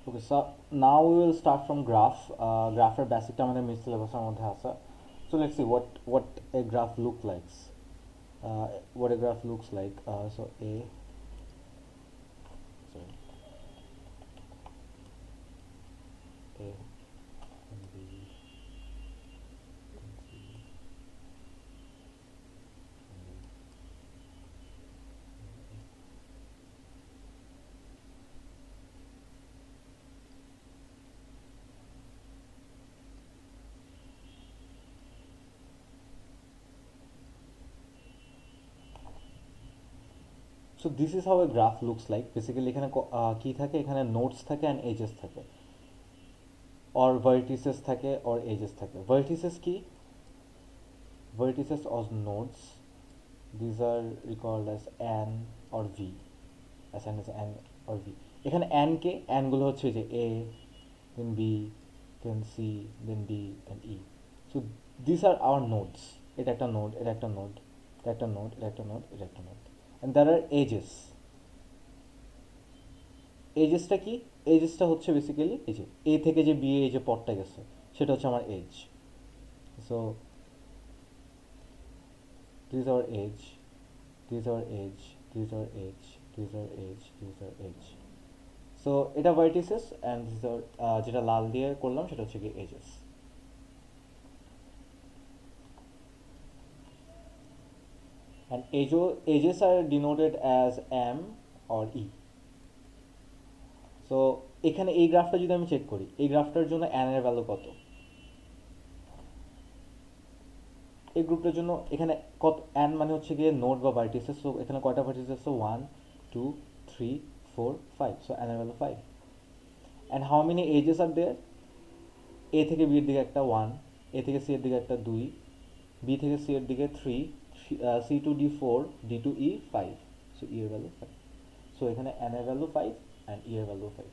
Okay, so now we will start from graph. Graph basic আমাদের mid সিলেবাসের মধ্যে আছে. So let's see what a graph look likes. What a graph looks like. So A, sorry, A and B and C and So this is how a graph looks like. Basically এখানে কি থাকে, এখানে nodes থাকে and edges থাকে, or vertices থাকে or edges থাকে. Vertices কি? Vertices or nodes, these are recalled as n or v, assigned as n or v. এখানে n কে, n গুলো হচ্ছে যে a, then b, then c, then d, then e. So these are our nodes. এটা একটা node, এটা একটা node, এটা একটা node, এটা একটা node, এটা একটা node. And there are edges. এজেসটা কি? এজেসটা হচ্ছে বেসিক্যালি এই যে এ থেকে যে বি এই যে পথটা গেছে সেটা হচ্ছে আমার edge. So this are edge, this are edge, this are edge, this are edge, this are edge. So এটা ভার্টিসেস অ্যান্ড দিস আর যেটা লাল দিয়ে করলাম সেটা হচ্ছে কি edges. And edges are denoted as M or E. So এখানে এই গ্রাফটা যদি আমি চেক করি, এই গ্রাফটার জন্য এন এর ভ্যালু কত? এই গ্রুপটার জন্য এখানে কত এন মানে হচ্ছে গিয়ে নোড বা ভার্টিসেস. সো এখানে কয়টা ভার্টিসেস? সো 1 2 3 4 5. সো এন এর value 5. And how many edges are there? A থেকে বি এর দিকে একটা 1, এ থেকে সি এর দিকে একটা 2, বি থেকে সি এর দিকে 3, C to D 4, D to E 5. So E এর ভ্যালু 5. সো এখানে এন এর ভ্যালু 5 অ্যান্ড ই এর value 5.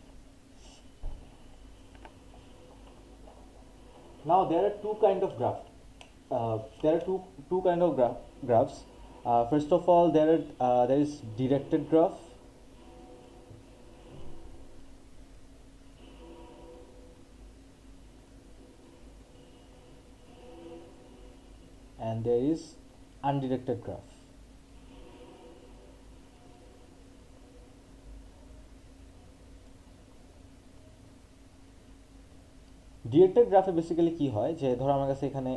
Now there are two kind of graph. There are two kind of graphs. First of all, there is directed graph, and there is undirected graph. Directed গ্রাফে basically কি হয়, যে ধরো আমার কাছে এখানে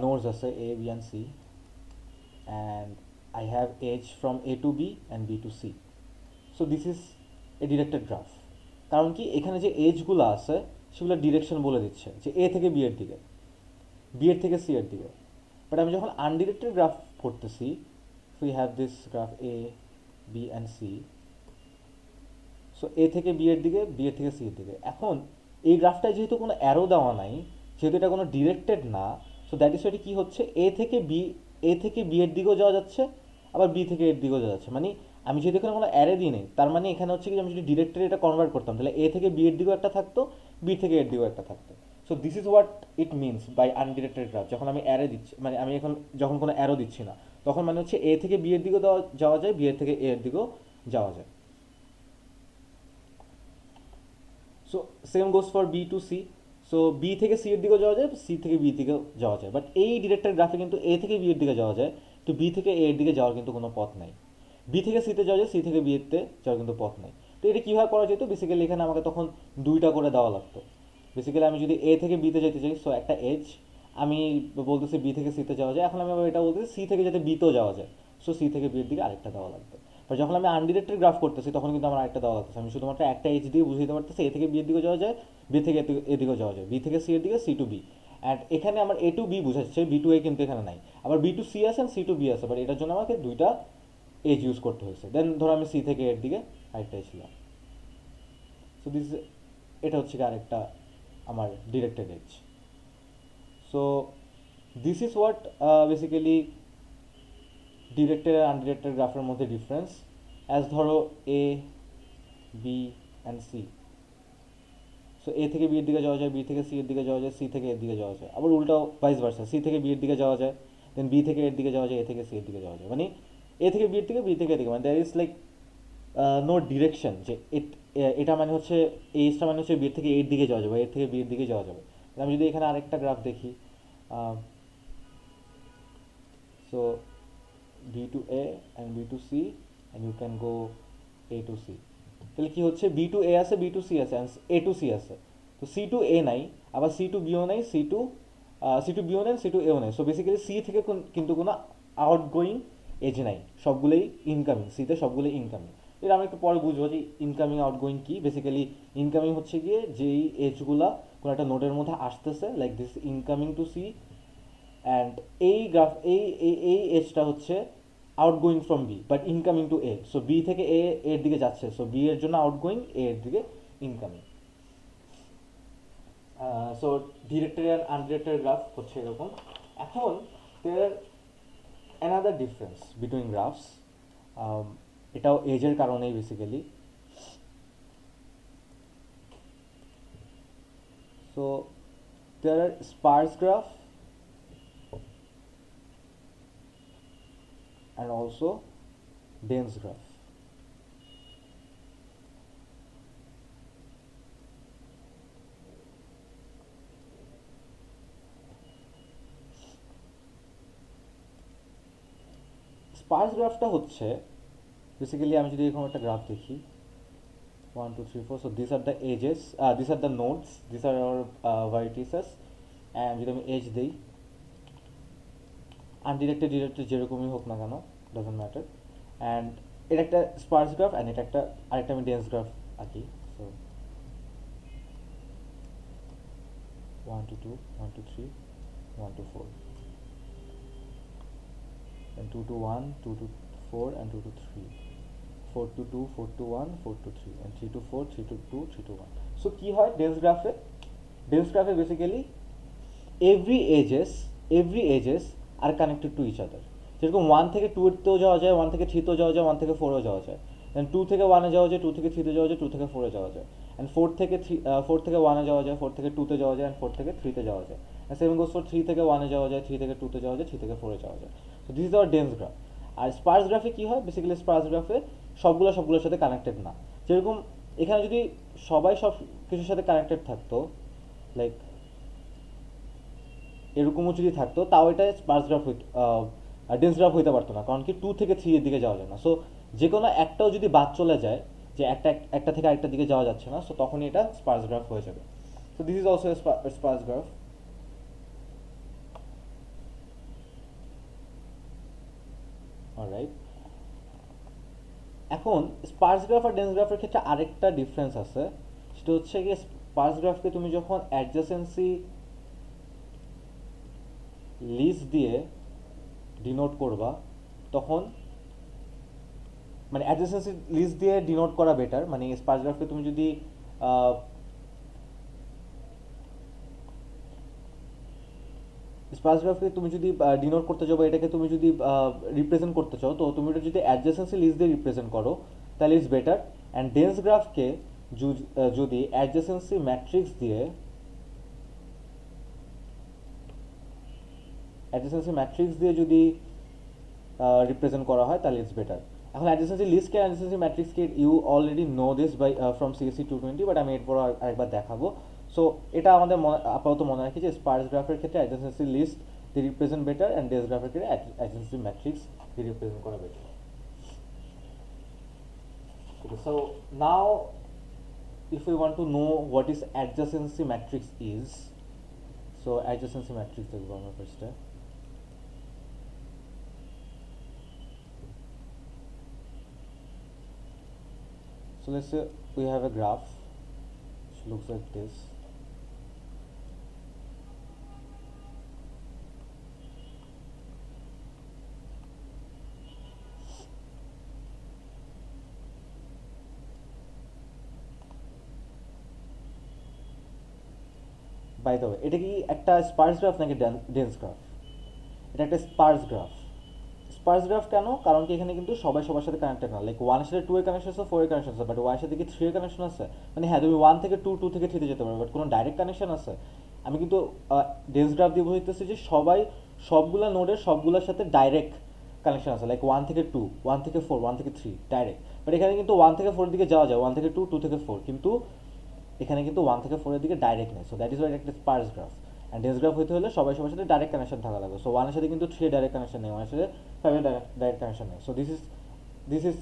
nodes আছে A B and C, and I have edge from A to B and B to C. So this is a directed graph. কারণ কি, এখানে যে এজগুলো আছে সেগুলো ডিরেকশন বলে দিচ্ছে যে এ থেকে বি এর দিকে, বি এর থেকে সি এর দিকে. বাট আমি যখন আনডিরেক্টেড গ্রাফ করতেছি, we have this graph A B and C. So A থেকে বি এর দিকে, বি এর থেকে সি এর দিকে. এখন এই গ্রাফটায় যেহেতু কোনো অ্যারো দেওয়া নাই, যেহেতু এটা কোনো ডিরেক্টেড না, সো দ্যাট ইজ ওয়াইটি কী হচ্ছে, এ থেকে বি এর দিকেও যাওয়া যাচ্ছে, আবার বি থেকে এর দিকেও যাওয়া যাচ্ছে. মানে আমি যেহেতু এখানে কোনো অ্যারে দিই নেই, তার মানে এখানে হচ্ছে কি, আমি যদি ডিরেক্টেড এটা কনভার্ট করতাম তাহলে এ থেকে বি এর দিকেও একটা থাকতো, বি থেকে এর দিকেও একটা থাকতো. So this is what it means by undirected graph. যখন আমি অ্যারে দিচ্ছি, মানে আমি এখন যখন কোনো অ্যারো দিচ্ছি না, তখন মানে হচ্ছে এ থেকে বি এর দিকেও যাওয়া যায়, বি এর থেকে এ এর দিকেও যাওয়া যায়. So same goes for B to C. So B থেকে সি এর দিকেও যাওয়া যায়, সি থেকে বি দিকেও যাওয়া যায়. বাট এই ডিরেক্টেড গ্রাফে কিন্তু এ থেকে বি এর দিকে যাওয়া যায়, তো বি থেকে এ এর দিকে যাওয়ার কিন্তু কোনো পথ নাই. বি থেকে সিতে যাওয়া যায়, সি থেকে বি এতে যাওয়ার কিন্তু পথ নাই. তো এটা কীভাবে করা যেত? বেসিক্যালি এখানে আমাকে তখন দুইটা করে দেওয়া লাগতো. বেসিক্যালি আমি যদি এ থেকে বিতে যেতে চাই, সো একটা এজ আমি বলতেছি বি থেকে সিতে যাওয়া যায়, এখন আমি আবার এটা বলতেছি সি থেকে যাতে বিতেও যাওয়া যায়, সো সি থেকে বিয়ের দিকে আরেকটা দেওয়া লাগবে. আর যখন আমি আনডিরেক্টেড গ্রাফ করতেছি তখন কিন্তু আমার আরেকটা দেওয়া লাগতেছে. আমি শুধুমাত্র একটা এজ দিয়ে বুঝতে পারতেছি এ থেকে বিয়ের দিকে যাওয়া যায়, বি থেকে এদিকেও যাওয়া যায়, বি থেকে সি এর দিকে, সি টু বি. অ্যান্ড এখানে আমার এ টু বি বোঝাচ্ছে, বি টু এ কিন্তু এখানে নাই. আবার বি টু সি আছে, সি টু বি আছে, বাট এটার জন্য আমাকে দুইটা এজ ইউজ করতে হয়েছে. দেন ধরো আমি সি থেকে এর দিকে আরেকটা ছিলাম. সো দিস, এটা হচ্ছে কি আরেকটা আমার directed edge. So this is what basically directed আর আনডিরেক্টেড গ্রাফের মধ্যে ডিফারেন্স. অ্যাজ ধরো A B and C. So A থেকে বি এর দিকে যাওয়া যায়, বি থেকে সি এর দিকে যাওয়া যায়, সি থেকে এর দিকে যাওয়া যায়. আবার উল্টাও ভাইস ভার্সা, সি থেকে বি এর দিকে যাওয়া যায়, দেন বি থেকে এর দিকে যাওয়া যায়, এ থেকে সি এর দিকে যাওয়া যায়. মানে এ থেকে বি এর দিকে, বি থেকে এর দিকে, মানে there is like no direction যে এটা মানে হচ্ছে এইচটা মানে হচ্ছে বি থেকে এর দিকে যাওয়া যাবে, এর থেকে বির দিকে যাওয়া যাবে। আমি যদি এখানে আরেকটা গ্রাফ দেখি, so B to A and B to C and you can go A to C, তাহলে কি হচ্ছে বি টু এ আছে, বি টু সি আছে, অ্যান্ড এ টু সি আছে। তো সি টু এ নাই, আবার সি টু বিও নাই, সি টু বিও নেই, সি টু এও নেই। সো বেসিক্যালি সি থেকে কিন্তু কোনো আউট গোয়িং এজ নাই, সবগুলোই ইনকামিং, সিতে সবগুলোই ইনকামিং। এটা আমরা একটু পরে বুঝবো যে ইনকামিং আউটগোয়িং কি। বেসিক্যালি ইনকামিং হচ্ছে গিয়ে যেই এজগুলা কোনো একটা নোডের মধ্যে আসতেছে, like this incoming to C, and এই গ্রাফ এই এজটা হচ্ছে outgoing from B but incoming to A. So B থেকে এ এর দিকে যাচ্ছে, সো বি এর জন্য আউটগোয়িং, এ এর দিকে incoming. So directed and undirected graph হচ্ছে এরকম। এখন there another difference between graphs, এটাও এজের কারণেই basically. So there are sparse graph and also dense graph. Sparse গ্রাফটা হচ্ছে বেসিক্যালি, আমি যদি এরকম একটা গ্রাফ দেখি 1 2 3 4, so these are the edges, these are the nodes, these are our vertices, and যদি আমি এজ দেই, আনডিরেক্টেড ডিরেক্টেড যেরকমই হোক না কেন, ডাজন্ট ম্যাটার, অ্যান্ড এটা একটা স্পার্স গ্রাফ, অ্যান্ড এটা একটা আরেকটা আমি ডেন্স গ্রাফ আঁকি। So 1 2 2 1 2 3 1 2 4, and 2 to 1 2 to 4 and 2 to 3, 4 to 2 4 to 1 4 to 3, and 3 to 4 3 to 2 3 to 1. So কি হয় ডেন্স গ্রাফে basically every edges are connected to each other. যেরকম 1 থেকে 2-তেও যাওয়া যায়, 1 থেকে 3-তেও যাওয়া যায়, 1 থেকে 4-এও যাওয়া যায়, দেন 2 থেকে 1-এ যাওয়া যায়, 2 থেকে 3-তে যাওয়া যায়, 2 থেকে 4-এ যাওয়া যায়, অ্যান্ড 4 থেকে 1-এ যাওয়া যায়, 4 থেকে 2-তে যাওয়া যায়, অ্যান্ড 4 থেকে 3-তে যাওয়া যায়, অ্যান্ড সেম গোস ফর 3 থেকে 1-এ যাওয়া যায়, 3 থেকে 2-তে যাওয়া যায়, 3 থেকে 4-এ যাওয়া যায়। So this is our dense graph. আর স্পার্স গ্রাফে কী হয়, বেসিক্যালি স্পার্স গ্রাফে সবগুলোর সাথে কানেক্টেড না। যেরকম এখানে যদি সবাই সব কিছুর সাথে কানেক্টেড থাকতো, লাইক এরকমও যদি থাকতো, তাও এটা স্পার্স গ্রাফ ডেন্স গ্রাফ হইতে পারতো না, কারণ কি 2 থেকে 3 এর দিকে যাওয়া যায় না। সো যে কোনো একটাও যদি বাদ চলে যায়, যে একটা থেকে আরেকটার দিকে যাওয়া যাচ্ছে না, সো তখনই এটা স্পার্স গ্রাফ হয়ে যাবে। So this is also Spurs graph. Alright, এখন স্পার্স গ্রাফ আর ডেন্স গ্রাফের ক্ষেত্রে আরেকটা ডিফারেন্স আছে, সেটা হচ্ছে কি স্পার্স গ্রাফকে তুমি যখন অ্যাডজাসেন্সি লিস্ট দিয়ে ডিনোট করবা, তখন মানে অ্যাডজাসেন্সি লিস্ট দিয়ে ডিনোট করা বেটার। মানে স্পার্স গ্রাফকে তুমি যদি ডিনোট করতে চাও বা এটাকে তুমি যদি রিপ্রেজেন্ট করতে চাও, তো তুমি এটা যদি অ্যাডজাসেন্সি লিস্ট দিয়ে রিপ্রেজেন্ট করো তাহলে ইটস বেটার। অ্যান্ড ডেন্স গ্রাফকে যদি অ্যাডজাসেন্সি ম্যাট্রিক্স দিয়ে যদি রিপ্রেজেন্ট করা হয় তাহলে ইটস বেটার। এখন অ্যাডজাসেন্সি লিস্ট কে অ্যাডজাসেন্সি ম্যাট্রিক্স কে you already know this by from CSC 220, but আমি এরপর আরেকবার দেখাবো। সো এটা আমাদের আপাতত মনে রাখি যে স্পার্স গ্রাফের ক্ষেত্রে অ্যাডজাসেন্সি লিস্ট দি রিপ্রেজেন্ট বেটার, অ্যান্ড ডেন্স গ্রাফের ক্ষেত্রে অ্যাডজাসেন্সি ম্যাট্রিক্স দি রিপ্রেজেন্ট করা better. So now if we want to know what is adjacency matrix is, so adjacency matrix দেখবো আমরা ফার্স্টে। So let's say we have a graph which looks like this. By the way, এটা কি একটা sparse graph নাকি dense graph? এটা একটা sparse graph. Spurs graph কেন? কারণ কি এখানে কিন্তু সবাই সবার সাথে কানেক্টেড না। লাইক 1 এর সাথে 2 এর কানেকশন আছে, 4 এর কানেকশন আছে, বাট 1 এর সাথে কি 3 এর কানেকশন আছে? মানে হ্যাঁ, তুমি 1 থেকে 2, 2 থেকে 3 তে যেতে পারবে, বাট কোনো ডাইরেক্ট কানেকশন আছে? আমি কিন্তু ডেন্স গ্রাফ দিয়ে বুঝতেছি যে সবগুলা নোডের সবগুলোর সাথে ডাইরেক্ট কানেকশন আছে, লাইক 1 থেকে 2, 1 থেকে 4, 1 থেকে 3 ডাইরেক্ট। বাট এখানে কিন্তু 1 থেকে 4 এর দিকে যাওয়া যায়, 1 থেকে 2, 2 থেকে 4, কিন্তু এখানে কিন্তু 1 থেকে 4 এর দিকে ডাইরেক্ট নেই। সো দ্যাট ইজ ওয়াই একটা sparse graph. And dense graph হইতে হলে সবাই সবার সাথে ডাইরেক্ট কানেকশন থাকা লাগবে। সো 1 এর সাথে কিন্তু 3 এর ডাইরেক্ট কানেকশন নেই, 1 এর সাথে 5 এর ডাইরেক্ট কানেকশন নেই। So this is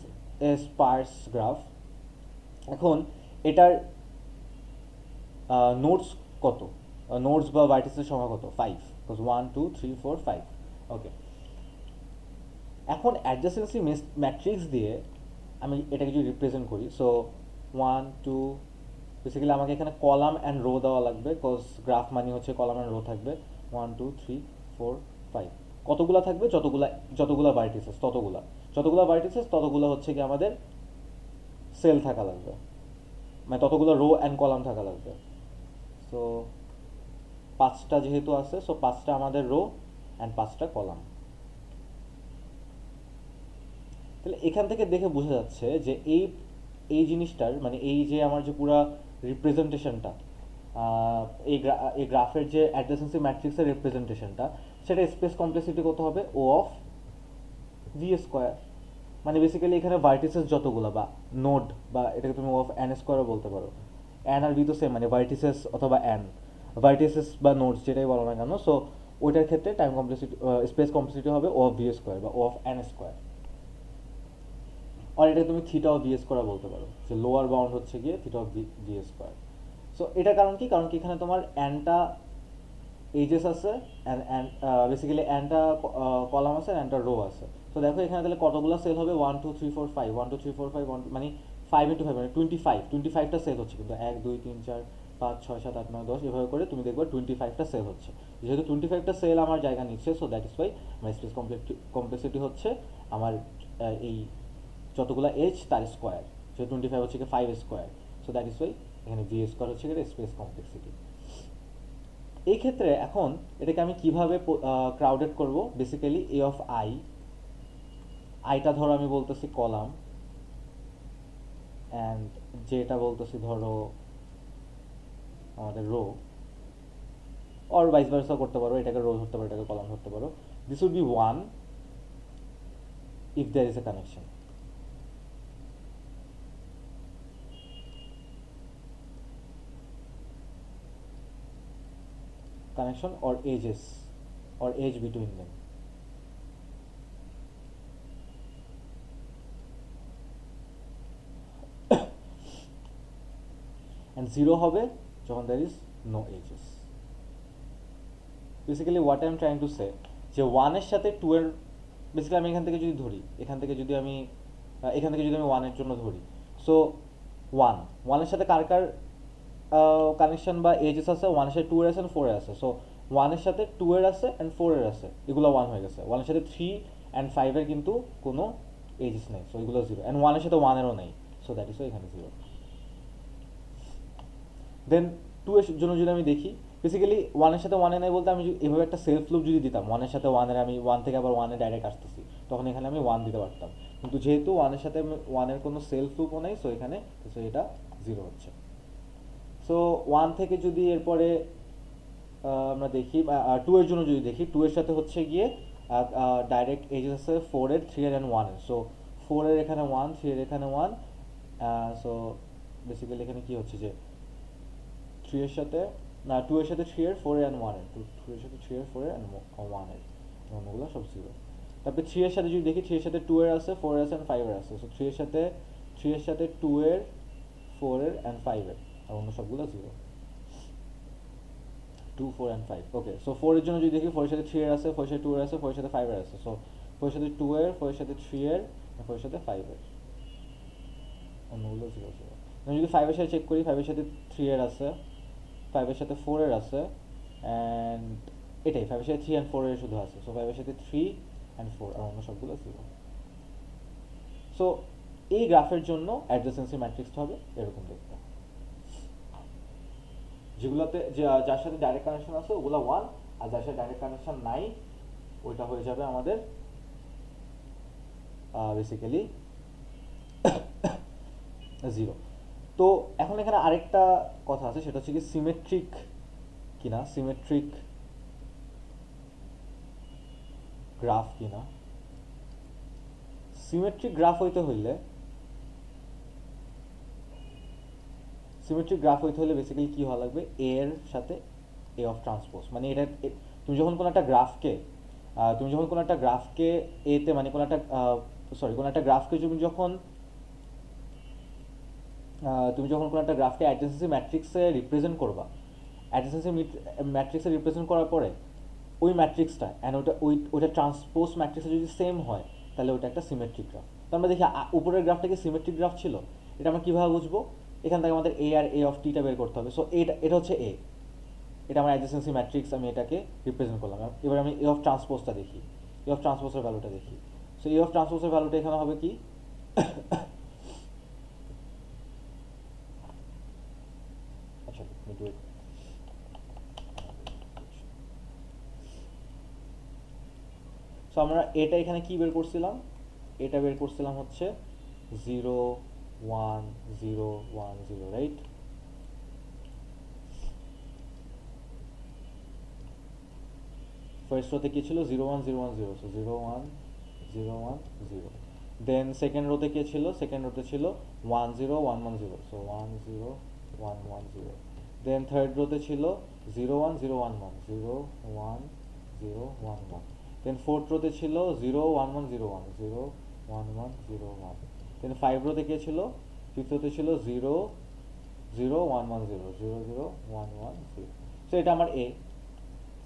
A Spurs graph. এখন এটার নোটস কত, নোটস বা ভার্টিসের সংখ্যা কত? 5, বিকজ 1 2 3 4 5। ওকে, এখন অ্যাডজাসেন্সি ম্যাট্রিক্স দিয়ে আমি এটাকে যদি রিপ্রেজেন্ট করি, সো 1 2, বেসিক্যালি আমাকে এখানে কলাম অ্যান্ড রো দেওয়া লাগবে, বিকজ গ্রাফ মানে হচ্ছে কলাম অ্যান্ড রো থাকবে। 1 2 3 4 5 কতগুলা থাকবে? যতগুলা ভার্টিসেস যতগুলা ভার্টিসেস ততগুলো হচ্ছে কি আমাদের সেল থাকা লাগবে, মানে ততগুলো রো অ্যান্ড কলাম থাকা লাগবে। সো 5টা যেহেতু আছে, সো 5টা আমাদের রো অ্যান্ড 5টা কলাম। তাহলে এখান থেকে দেখে বোঝা যাচ্ছে যে এই জিনিসটার মানে এই যে আমার যে পুরা রিপ্রেজেন্টেশনটা, এই গ্রাফের যে অ্যাডজাসেন্সি ম্যাট্রিক্সের রিপ্রেজেন্টেশনটা, সেটা স্পেস কমপ্লেক্সিটি কত হবে? ও অফ ভি স্কোয়ার। মানে বেসিক্যালি এখানে ভার্টিসেস যতগুলো বা নোড, বা এটাকে তুমি ও অফ এন স্কোয়ারও বলতে পারো। এন আর ভি তো সেম, মানে ভার্টিসেস অথবা এন, ভার্টিসেস বা নোডস যেটাই বলো না কেন। সো ওইটার ক্ষেত্রে টাইম কমপ্লেক্সিটি, স্পেস কমপ্লেক্সিটি হবে ও অফ ভি স্কোয়ার বা ও অফ এন স্কোয়ার। আর এটাকে তুমি থিটা অফ ভি স্কোয়ার বলতে পারো, যে লোয়ার বাউন্ড হচ্ছে গিয়ে theta of V square. So এটা কারণ কি? কারণ কি এখানে তোমার এনটা এজেস আছে, বেসিক্যালি এনটা কলাম আছে, এনটা রো আছে। তো দেখো এখানে তাহলে কতগুলো সেল হবে? 1 2 3 4 5, 1 2 3 4 5, 1 মানে 5 ইন্টু 5 মানে 25টা সেল হচ্ছে, কিন্তু 1 2 3 4 5 6 7 8 9 10 এভাবে করে তুমি দেখবে 25টা সেল হচ্ছে। যেহেতু 25টা সেল আমার জায়গা নিচ্ছে, সো দ্যাট ইজ ওয়াই আমার স্পেস কমপ্লেক্সিটি হচ্ছে আমার এই যতগুলো এজ তার স্কোয়ার। যেহেতু 25 হচ্ছে কি 5 square, so that is Y এখানে ভি স্কোয়ার হচ্ছে কি স্পেস কমপ্লেক্সিটি। এই ক্ষেত্রে এখন এটাকে আমি কিভাবে ক্রাউডেড করব? বেসিক্যালি এ অফ আইটা ধরো আমি বলতেছি কলাম, অ্যান্ড যেটা বলতেছি ধরো আমাদের রো, অর ভাইস ভার্সা করতে পারো, এটাকে রো ধরতে পারো, এটাকে কলাম ধরতে পারো। This would be 1 if there is a connection. Connection or edges or edge between them. And 0 হবে যখন there is no edges. Basically what I am trying to say, যে 1 এর সাথে 2 এর, বেসিক্যালি আমি এখান থেকে যদি ধরি, এখান থেকে যদি আমি 1 এর জন্য ধরি, সো 1 এর সাথে কার কানেকশন বা এজেস আছে? 1 এর সাথে 2 এর আছে, 4 এর আছে। সো 1 এর সাথে 2 এর আছে অ্যান্ড 4 এর আছে, এগুলো 1 হয়ে গেছে। 1 এর সাথে 3 অ্যান্ড 5 এর কিন্তু কোনো এজেস নেই, সো এগুলো 0। অ্যান্ড 1 এর সাথে 1 এরও নেই, সো দ্যাট ইজ এখানে 0। দেন 2 এর জন্য যদি আমি দেখি, বেসিক্যালি 1 এর সাথে 1 এ নাই বলতে আমি এভাবে একটা সেলফ লুপ যদি দিতাম, 1 এর সাথে 1 এর, আমি 1 থেকে আবার 1 এ ডাইরেক্ট আসতেছি, তখন এখানে আমি 1 দিতে পারতাম। কিন্তু যেহেতু 1 এর সাথে 1 এর কোনো সেলফ লুপও নেই, সো এখানে এটা 0 হচ্ছে। সো 1 থেকে যদি এরপরে আমরা দেখি 2 এর জন্য যদি দেখি, 2 এর সাথে হচ্ছে গিয়ে ডাইরেক্ট এজেস আছে 4 এর, 3 এর অ্যান্ড 1 এর। সো 4 এর এখানে 1, 3 এর এখানে 1। সো বেসিক্যালি এখানে কি হচ্ছে যে 3 এর সাথে, না 2 এর সাথে 3 এর, 4 এর অ্যান্ড 1 এর, 2 এর সাথে 3 এর, 4 এর অ্যান্ড 1 এর, অন্যগুলো সব 0। তারপরে 3 এর সাথে যদি দেখি, 3 এর সাথে 2 এর আছে, 4 এর আছে অ্যান্ড 5 এর আছে। সো 3 এর সাথে 2 এর, 4 এর অ্যান্ড 5 এর, আর অন্য সবগুলো 0। 2 4 and 5। ওকে, সো 4 এর জন্য যদি দেখি, 4 এর সাথে 3 এর আছে, 4 এর সাথে 2 এর আছে, 4 এর সাথে 5 এর আছে। সো 4 এর সাথে 2 এর, 4 এর সাথে 3 এর, 4 এর সাথে 5 এর, অন্যগুলো 0 0। আমি যদি 5 এর সাথে চেক করি, 5 এর সাথে 3 এর আছে, 5 এর সাথে 4 এর আছে, অ্যান্ড এটাই 5 এর সাথে 3 অ্যান্ড 4 এর শুধু আছে। সো 5 এর সাথে 3 অ্যান্ড 4, আর অন্য সবগুলো 0। সো এই গ্রাফের জন্য অ্যাডজাসেন্সি ম্যাট্রিক্সটা হবে এরকম দেখতে, যেগুলোতে যার সাথে ডাইরেক্ট কানেকশন আছে ওগুলো 1, আর যার সাথে ডাইরেক্ট কানেকশন নাই ওইটা হয়ে যাবে আমাদের বেসিক্যালি 0। তো এখন এখানে আরেকটা কথা আছে, সেটা হচ্ছে কি সিমেট্রিক কিনা, সিমেট্রিক গ্রাফ কিনা। সিমেট্রিক গ্রাফ হইতে হইলে বেসিক্যালি কি হওয়া লাগবে, এ এর সাথে এ অফ ট্রান্সপোজ, মানে এটা তুমি যখন কোনো একটা গ্রাফকে এতে, মানে কোনো একটা কোনো একটা গ্রাফকে তুমি যখন কোনো একটা গ্রাফকে অ্যাডজেন্সি ম্যাট্রিক্সে রিপ্রেজেন্ট করবা, অ্যাডজেন্সি ম্যাট্রিক্সে রিপ্রেজেন্ট করার পরে ওই ম্যাট্রিক্সটা অ্যান্ড ওইটা ট্রান্সপোজ ম্যাট্রিক্সে যদি সেম হয়, তাহলে ওটা একটা সিমেট্রিক গ্রাফ। তো আমরা দেখি উপরের গ্রাফটা কি সিমেট্রিক গ্রাফ ছিল, এটা আমরা কীভাবে বুঝবো, এখান থেকে আমাদের এ আর এ অফ টিটা বের করতে হবে। সো এটা হচ্ছে এ, এটা আমার অ্যাডজেন্সি ম্যাট্রিক্স, আমি এটাকে রিপ্রেজেন্ট করলাম। এবার আমি এ অফ ট্রান্সপোজটা দেখি, এ অফ ট্রান্সপোজের ভ্যালুটা দেখি। সো এ অফ ট্রান্সপোজের ভ্যালুটা এখানে হবে কি, আচ্ছা সো আমরা এটা এখানে কি বের করছিলাম, এটা বের করছিলাম হচ্ছে 0 1 0 1 0, রাইট? ফার্স্ট রোতে কি ছিল, 0 1 0 1 0, সো 0 1 0 1 0। দেন সেকেন্ড রোতে কি ছিল, সেকেন্ড রোতে ছিল 1 0 1 1 0, সো 1 0 1 1 0। দেন থার্ড রোতে ছিল 0 1 0 1 1, 0 1 0 1 1। দেন ফোর্থ রোতে ছিল 0 1 1 0 1, 0 1 1 0 1। দেন ফাইভ রোতে কি ছিল, ফিফথ রোতে ছিল 0 0 1 1 0, 0 0 1 1 0। সো এটা আমার এ।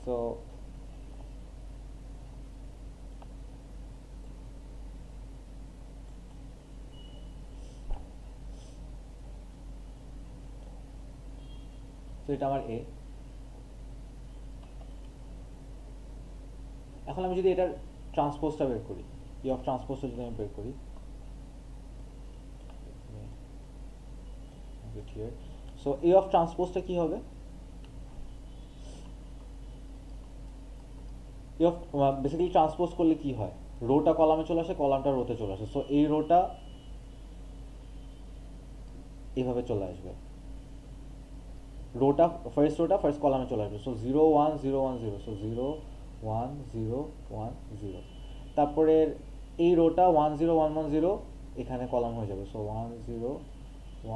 সো এটা আমার এ। এখন আমি যদি এটার ট্রান্সপোজটা বের করি, ই অফ ট্রান্সপোজটা যদি আমি বের করি, সো এ অফ ট্রান্সপোজটা কি হবে, এ অফ বেসিক্যালি ট্রান্সপোজ করলে কি হয়, রোটা কলামে চলে আসে, কলামটা রোতে চলে আসে। সো এই রোটা এইভাবে চলে আসবে, ফার্স্ট রোটা ফার্স্ট কলামে চলে আসবে। So 0 1 0 1 0, so 0 1 0 1 0। তারপরে এই রোটা 1 0 1 1 0 এখানে কলাম হয়ে যাবে, সো 1 0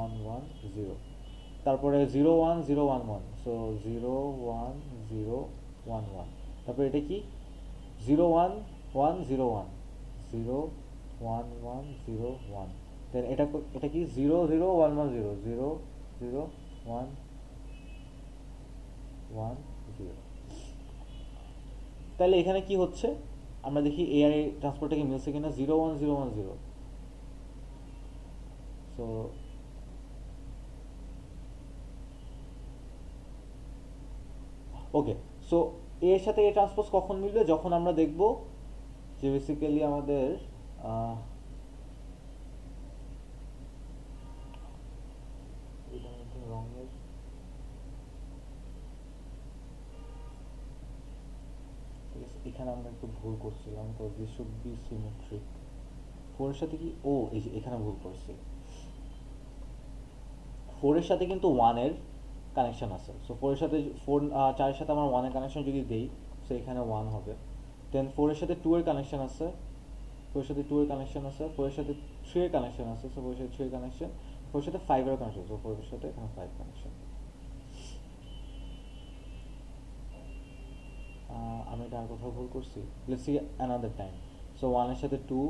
1 1 0। তারপরে 0 1 0 1 1, সো 0 1 0 1 1। তারপরে এটা কি, 0 1 1 0 1, 0 1 1 0 1। দেন এটা কি 0 0 1 1 0, 0 0 1 1 0। তাহলে এখানে কি হচ্ছে, আমরা দেখি এ আর ট্রান্সপোর্টটা কি মিলছে কিনা, 0 1 0 1 0। সো ওকে, সো এর সাথে এ ট্রান্সপোজ কখন মিলবে, যখন আমরা দেখব যে বেসিক্যালি আমাদের রঙের এখানে আমরা একটু ভুল করছিলাম, তো দিস শুড বি সিমেট্রিক। ফোরের সাথে কি, ও এই যে এখানে ভুল করছি, ফোরের সাথে কিন্তু ওয়ানের কানেকশন আছে। সো ফোরের সাথে চারের সাথে আমার ওয়ানের কানেকশন যদি দেই, সো এখানে ওয়ান হবে। দেন ফোরের সাথে টু এর কানেকশন আছে, ফোরের সাথে টু এর কানেকশন আছে, ফোরের সাথে থ্রি এর কানেকশন আছে, সো ফোরের সাথে থ্রি এর কানেকশন, ফোরের সাথে ফাইভের কানেকশন, সো ফোরের সাথে এখানে ফাইভ কানেকশন। আমি এটা আর কোথাও ভুল করছি, let's see another time. So ওয়ানের সাথে টু,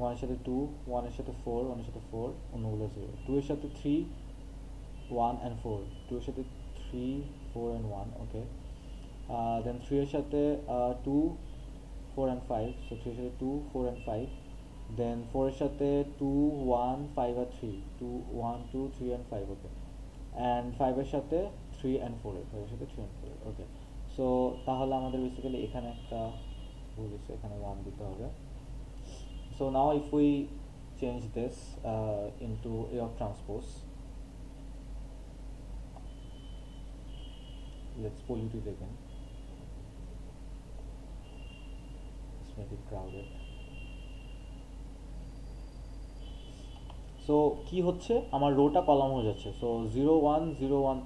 ওয়ানের সাথে টু, ওয়ানের সাথে ফোর, ওয়ানের সাথে ফোর, অন্যগুলো জিরো। টু এর সাথে থ্রি, 1 and 4, 2 এর সাথে 3 4 and 1, ওকে। দেন 3 এর সাথে 2 4 and 5, সো 3 এর সাথে 2 4 and 5। দেন 4 এর সাথে 2 1 5 আর 3, 2 1 2 3 and 5, ওকে। অ্যান্ড 5 এর সাথে 3 and 4, 5 এর সাথে 3 and 4, ওকে। সো তাহলে আমাদের বেসিক্যালি এখানে একটা ভুল হয়েছে, এখানে 1 দিতে হবে। So now if we change this into a of transpose, let's pollute it again, let's make it crowded। So কি হচ্ছে, আমার রোটা কলাম হয়ে যাচ্ছে। সো 0 1 0 1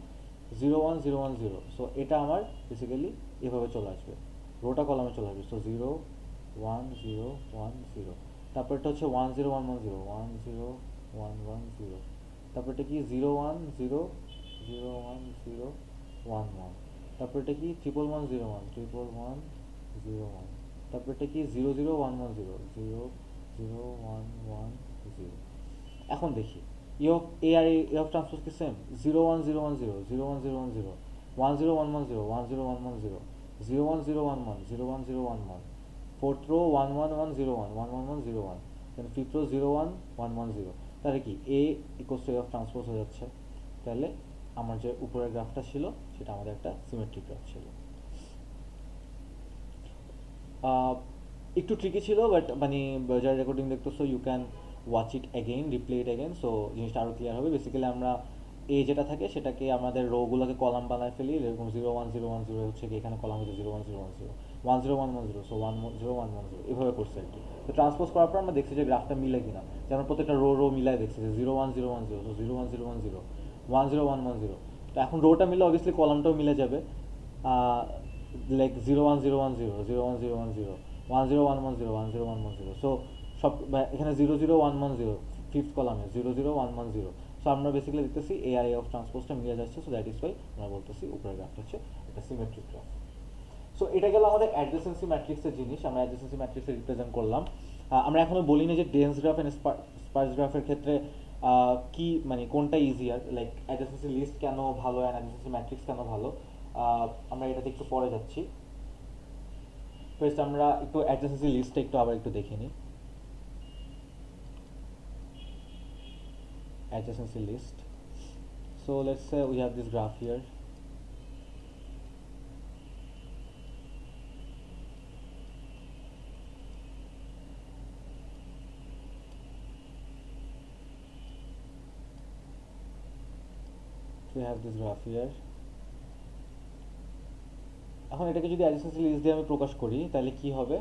0 1 0 1 0, সো এটা আমার বেসিক্যালি এভাবে চলে আসবে, রোটা কলামে চলে আসবে। সো 0 1 0 1 0। তারপরটা হচ্ছে 10110 10110, তারপরটা কি 010 01011, তারপরটা কি 1101 তারপরটা কি 00110 এখন দেখি ই অফ এ আর এ অফ ট্রান্সপোজ কি same? 01010 01010 10110 01011 01011, fourth row 11101 11101, then fifth row 01110, তাহলে কি A equals to A of transpose হয়ে যাচ্ছে। তাহলে আমার যে উপরের গ্রাফটা ছিল সেটা আমাদের একটা সিমেট্রিক গ্রাফ ছিল। একটু ট্রিকি ছিল, বাট মানে যারা রেকর্ডিং দেখতেছো you can watch it again, replay it again, so জিনিসটা আরও ক্লিয়ার হবে। বেসিক্যালি আমরা এ যেটা থাকে সেটাকে আমাদের রোগুলোকে কলাম বানায় ফেলি, এরকম 01010 হচ্ছে কি এখানে কলাম হচ্ছে 01010 10110, সো 10110 এভাবে করছে আর কি। তো ট্রান্সপোজ করার পর আমরা দেখছি যে গ্রাফটা মিলে কিনা, যেমন প্রত্যেকটা রো মিলাই দেখছি যে 01010, সো 01010 10110। তো এখন রোটা মিলে অবভিয়াসলি কলামটাও মিলে যাবে, লাইক 01010 01010 10110 10110, সো সব এখানে 00110 ফিফথ কলামে 00110, সো আমরা বেসিক্যালি দেখতেছি এ আর এ অফ ট্রান্সপোজটা মিলে যাচ্ছে, সো দ্যাট ইজ ওয়াই আমরা বলতেছি উপরের গ্রাফটা হচ্ছে একটা সিমেট্রিক গ্রাফ। সো এটা গেল আমাদের অ্যাডজেসেন্সি ম্যাট্রিক্সের জিনিস, আমরা অ্যাডজেসেন্সি ম্যাট্রিক্সে রিপ্রেজেন্ট করলাম। আমরা এখনো বলি না যে ডেন্স গ্রাফ এন্ড স্পার্স গ্রাফের ক্ষেত্রে কি মানে কোনটা ইজিয়ার, লাইক অ্যাডজেসেন্সি লিস্ট কেন ভালো অ্যান্ড অ্যাডজেসেন্সি ম্যাট্রিক্স কেন ভালো, আমরা এটাতে একটু পরে যাচ্ছি। ফার্স্ট আমরা একটু অ্যাডজেসেন্সি লিস্টটা একটু আবার একটু দেখে নিই। Adjacency list. So let's say we have this graph here. So we have this graph here. এখন এটাকে যদি অ্যাডজেসেন্সি লিস্ট দিয়ে আমি প্রকাশ করি তাহলে কি হবে?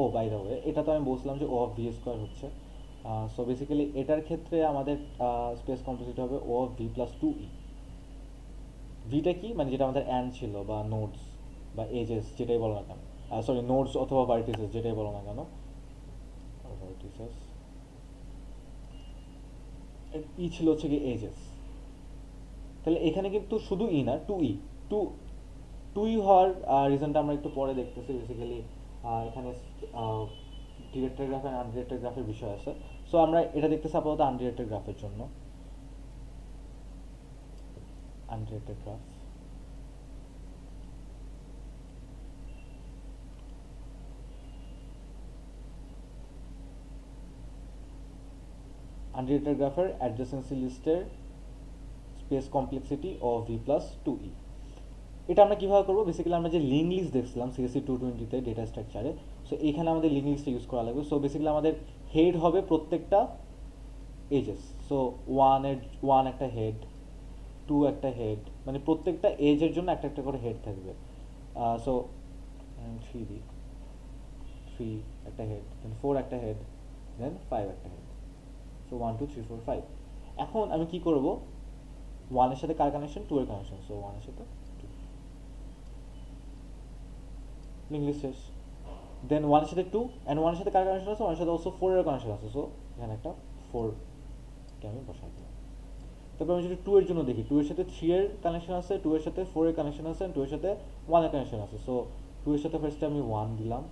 ও বাই দ্য ওয়ে, এটা তো আমি বলছিলাম যে ও অফ ভি স্কোয়ার হচ্ছে, সো বেসিক্যালি এটার ক্ষেত্রে আমাদের স্পেস কমপ্লেক্সিটি হবে ও অফ ভি প্লাস 2ই। ভিটা কি মানে যেটা আমাদের অ্যান্ড ছিল বা নোডস বা এজেস যেটাই বলো না কেন, সরি নোডস অথবা ভার্টিসেস যেটাই বলো না কেন, ভার্টিসেস ই ছিল হচ্ছে কি এজেস। তাহলে এখানে কিন্তু শুধু ই না, টু টুই হওয়ার রিজনটা আমরা একটু পরে দেখতেছি। বেসিক্যালি এখানে ডিরেক্টেড গ্রাফ অ্যান্ড আনডিরেক্টেড গ্রাফের বিষয় আছে, সো আমরা এটা দেখতেছি আপাতত আনডিরেক্টেড গ্রাফের জন্য। আনডিরেক্টেড গ্রাফ, আনডিরেক্টেড গ্রাফের অ্যাডজেসেন্সি লিস্টের space complexity O V plus 2ই। এটা আমরা কীভাবে করবো? বেসিক্যালি আমরা যে লিঙ্ক লিস্ট দেখছিলাম সিএসসি 220-তে ডেটা স্ট্রাকচারে, সো এইখানে আমাদের লিঙ্ক লিস্টটা ইউজ করা লাগবে। সো বেসিক্যালি আমাদের হেড হবে প্রত্যেকটা এজেস, সো ওয়ান একটা হেড, 2 একটা হেড, মানে প্রত্যেকটা এজের জন্য একটা একটা করে হেড থাকবে। সো 3 একটা হেড, দেন 4 একটা হেড, দেন 5 একটা হেড, সো 1 2 3 4 5। এখন আমি কি করব? 1 এর সাথে কার কানেকশন? 2 এর কানেকশন, সো 1 এর সাথে 2 লিঙ্ক লিস্ট শেষ। দেন 1 এর সাথে 2 অ্যান্ড 1 এর সাথে কার কানেকশন আছে? 1 এর সাথে অলসো 4 এর কানেকশন আছে, সো এখানে একটা 4 কে আমি বসাই দিলাম। তারপর আমি যদি 2 এর জন্য দেখি, 2 এর সাথে 3 এর কানেকশন আছে, 2 এর সাথে 4 এর কানেকশন আছে, 2 এর সাথে 1 এর কানেকশন আছে, সো 2 এর সাথে ফার্স্টে আমি 1 দিলাম।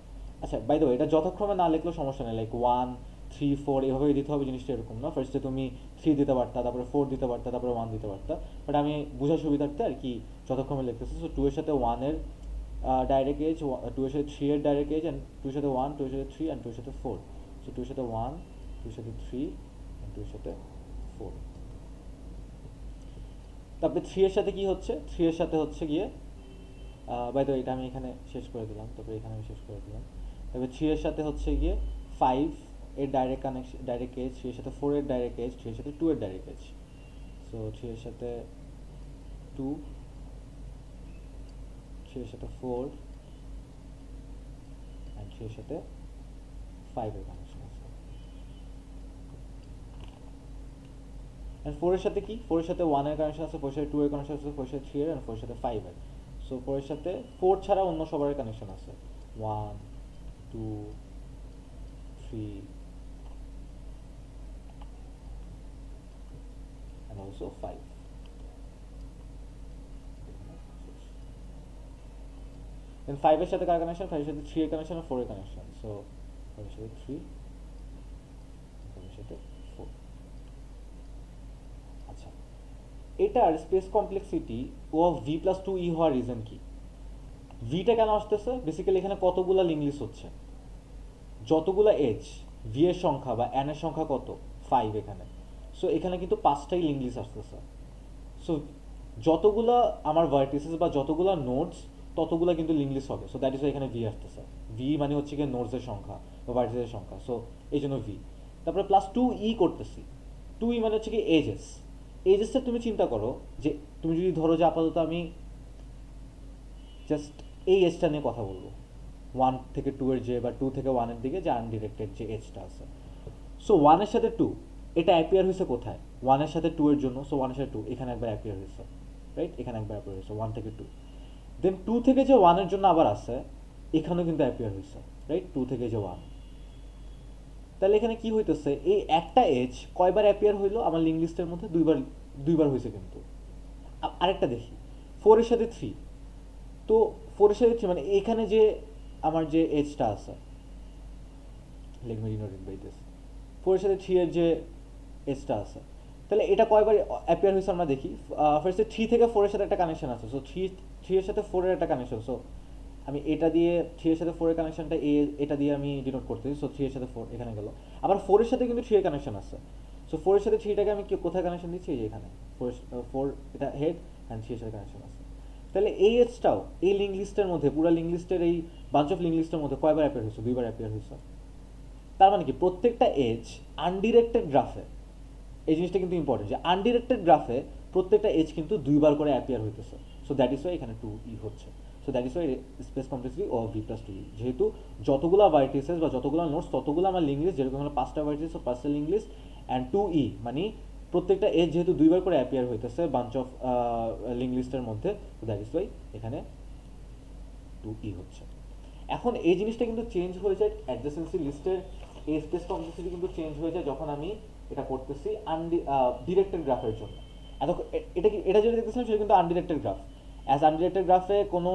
আচ্ছা বাই দ্য ওয়ে, এটা যথাক্রমে না লিখলেও সমস্যা নেই, লাইক 1 3 4 এভাবেই দিতে হবে, জিনিসটা এরকম না। ফার্স্টে তুমি 3 দিতে পারতা, তারপরে 4 দিতে পারতা, তারপরে 1 দিতে পারতা, বাট আমি বোঝার সুবিধার্থে আর কি যথাক্রমে লিখতেছি। সো 2 এর সাথে 1 এর ডাইরেক্ট এজ, 2 এর সাথে 3 এর ডাইরেক্ট এজ, অ্যান্ড 2 এর সাথে 1, 2 এর সাথে 3, অ্যান্ড 2 এর সাথে 4, সো 2 এর সাথে 1, 2 এর সাথে 3, অ্যান্ড 2 এর সাথে 4। তারপরে 3 এর সাথে কি হচ্ছে? 3 এর সাথে হচ্ছে গিয়ে বাই দ্য ওয়ে এটা আমি এখানে শেষ করে দিলাম, তারপরে এখানে আমি শেষ করে দিলাম। তারপরে 3 এর সাথে হচ্ছে গিয়ে 5 এর ডাইরেক্ট কানেকশন, ডাইরেক্ট এজ, 3 এর সাথে 4 এর ডাইরেক্ট এজ, 3 এর সাথে 2 এর ডাইরেক্ট এজ, সো 3 এর সাথে 2, 3 এর সাথে 4, অ্যান্ড 3 এর সাথে 5 এর কানেকশন আছে। অ্যান্ড 4 এর সাথে কি? 4 এর সাথে 1 এর কানেকশন আছে, 4 এর সাথে 2 এর কানেকশন আছে, 4 এর সাথে 3 এর, অ্যান্ড 4 এর সাথে 5 এর, সো 4 এর সাথে 4 ছাড়া অন্য সবার কানেকশন আছে, 1 2 3 সো 5 দেন 5 এর সাথে কার কানেকশন, 5 এর সাথে 3 এর কানেকশন আর 4 এর কানেকশন, সো 5 এর সাথে 3, 5 এর সাথে 4। আচ্ছা, এটার space complexity O of V plus two E হওয়ার রিজন কি? ভিটা কেন আসতেছে? বেসিক্যালি এখানে কতগুলা লিঙ্ক লিস্ট হচ্ছে, যতগুলা এজ, ভি এর সংখ্যা বা এন এর সংখ্যা কত, 5 এখানে, সো এখানে কিন্তু 5টাই লিঙ্ক লিস্ট আসতেছে। সো যতগুলা আমার ভার্টিসেস বা যতগুলা নোডস ততগুলা কিন্তু লিঙ্ক লিস্ট হবে, সো দ্যাট ইজ এখানে ভি আসতেছে। ভি মানে হচ্ছে কি নোডসের সংখ্যা বা ভার্টিসের সংখ্যা, সো এই জন্য ভি। তারপরে প্লাস টু ই করতেছি, টু ই মানে হচ্ছে কি এজেস। এজেসটা তুমি চিন্তা করো যে তুমি যদি ধরো যে আপাতত আমি জাস্ট এই এজটা নিয়ে কথা বলবো, 1 থেকে 2 এর যে বা 2 থেকে 1 এর দিকে যে আনডিরেক্টেড যে এজটা আছে, সো 1 এর সাথে 2 এটা অ্যাপিয়ার হয়েছে কোথায়? 1 এর সাথে 2 এর জন্য, সো 1 এর সাথে 2 এখানে একবার অ্যাপিয়ার হয়েছে, রাইট? এখানে একবার অ্যাপিয়ার হয়েছে 1 থেকে 2। দেন 2 থেকে যে 1 এর জন্য আবার আছে, এখানেও কিন্তু অ্যাপিয়ার হয়েছে, রাইট? 2 থেকে যে 1। তাহলে এখানে কি হইতেছে, এই একটা এজ কয়বার অ্যাপিয়ার হইলো আমার লিঙ্ক লিস্টের মধ্যে? দুইবার হয়েছে কিন্তু। আরেকটা দেখি, 4 এর সাথে 3, তো 4 এর সাথে 3 মানে এখানে যে আমার যে এজটা আছে, let me denote it by this, 4 এর সাথে 3 এর যে এজটা আছে, তাহলে এটা কয়বার অ্যাপিয়ার হয়েছে আমরা দেখি। ফার্স্টে 3 থেকে 4 এর সাথে একটা কানেকশন আছে, সো 3 এর সাথে 4 এর একটা কানেকশন, সো আমি এটা দিয়ে 3 এর সাথে 4 এর কানেকশনটা এটা দিয়ে আমি ডিনোট করতেছি, সো 3 এর সাথে 4 এখানে গেল। আবার 4 এর সাথে কিন্তু 3 এর কানেকশন আছে, সো 4 এর সাথে 3টাকে আমি কোথায় কানেকশন দিচ্ছি? এই যে এখানে 4 এটা হেড অ্যান্ড 3 এর সাথে কানেকশন আছে। তাহলে এই এজটাও এই লিঙ্ক লিস্টের মধ্যে, পুরো লিঙ্ক লিস্টের এই বাঞ্চ অফ লিঙ্ক লিস্টের মধ্যে কয়বার অ্যাপিয়ার হয়েছে? দুইবার অ্যাপিয়ার হয়েছে। তার মানে কি প্রত্যেকটা এজ আনডিরেক্টেড গ্রাফে, এই জিনিসটা কিন্তু ইম্পর্টেন্ট, যে আনডিরেক্টেড গ্রাফে প্রত্যেকটা এজ কিন্তু দুইবার করে অ্যাপিয়ার হইতেছে, সো দ্যাট ইজ ওয়াই এখানে 2e হচ্ছে। So that is why space complexity O V plus 2e, যেহেতু যতগুলো ভার্টিসেস বা যতগুলো নোটস ততগুলো আমার লিঙ্ক লিস্ট, যেরকম হলো 5টা ভার্টিসেস ও 5টা লিঙ্ক লিস্ট, অ্যান্ড 2e মানে প্রত্যেকটা এজ যেহেতু দুইবার করে অ্যাপিয়ার হইতেছে বাঞ্চ অফ লিঙ্ক লিস্টের মধ্যে, সো দ্যাট ইজ ওয়াই এখানে 2e হচ্ছে। এখন এই জিনিসটা কিন্তু চেঞ্জ হয়ে যায় অ্যাডজেসেন্সি লিস্টের, এই স্পেস কমপ্লেক্সিটি কিন্তু চেঞ্জ হয়ে যায় যখন আমি এটা করতেছি ডিরেক্টেড গ্রাফের জন্য। এটা যেটা দেখতেছিলাম সেটা কিন্তু আনডিরেক্টেড গ্রাফ। অ্যাজ আনডিরেক্টেড গ্রাফে কোনো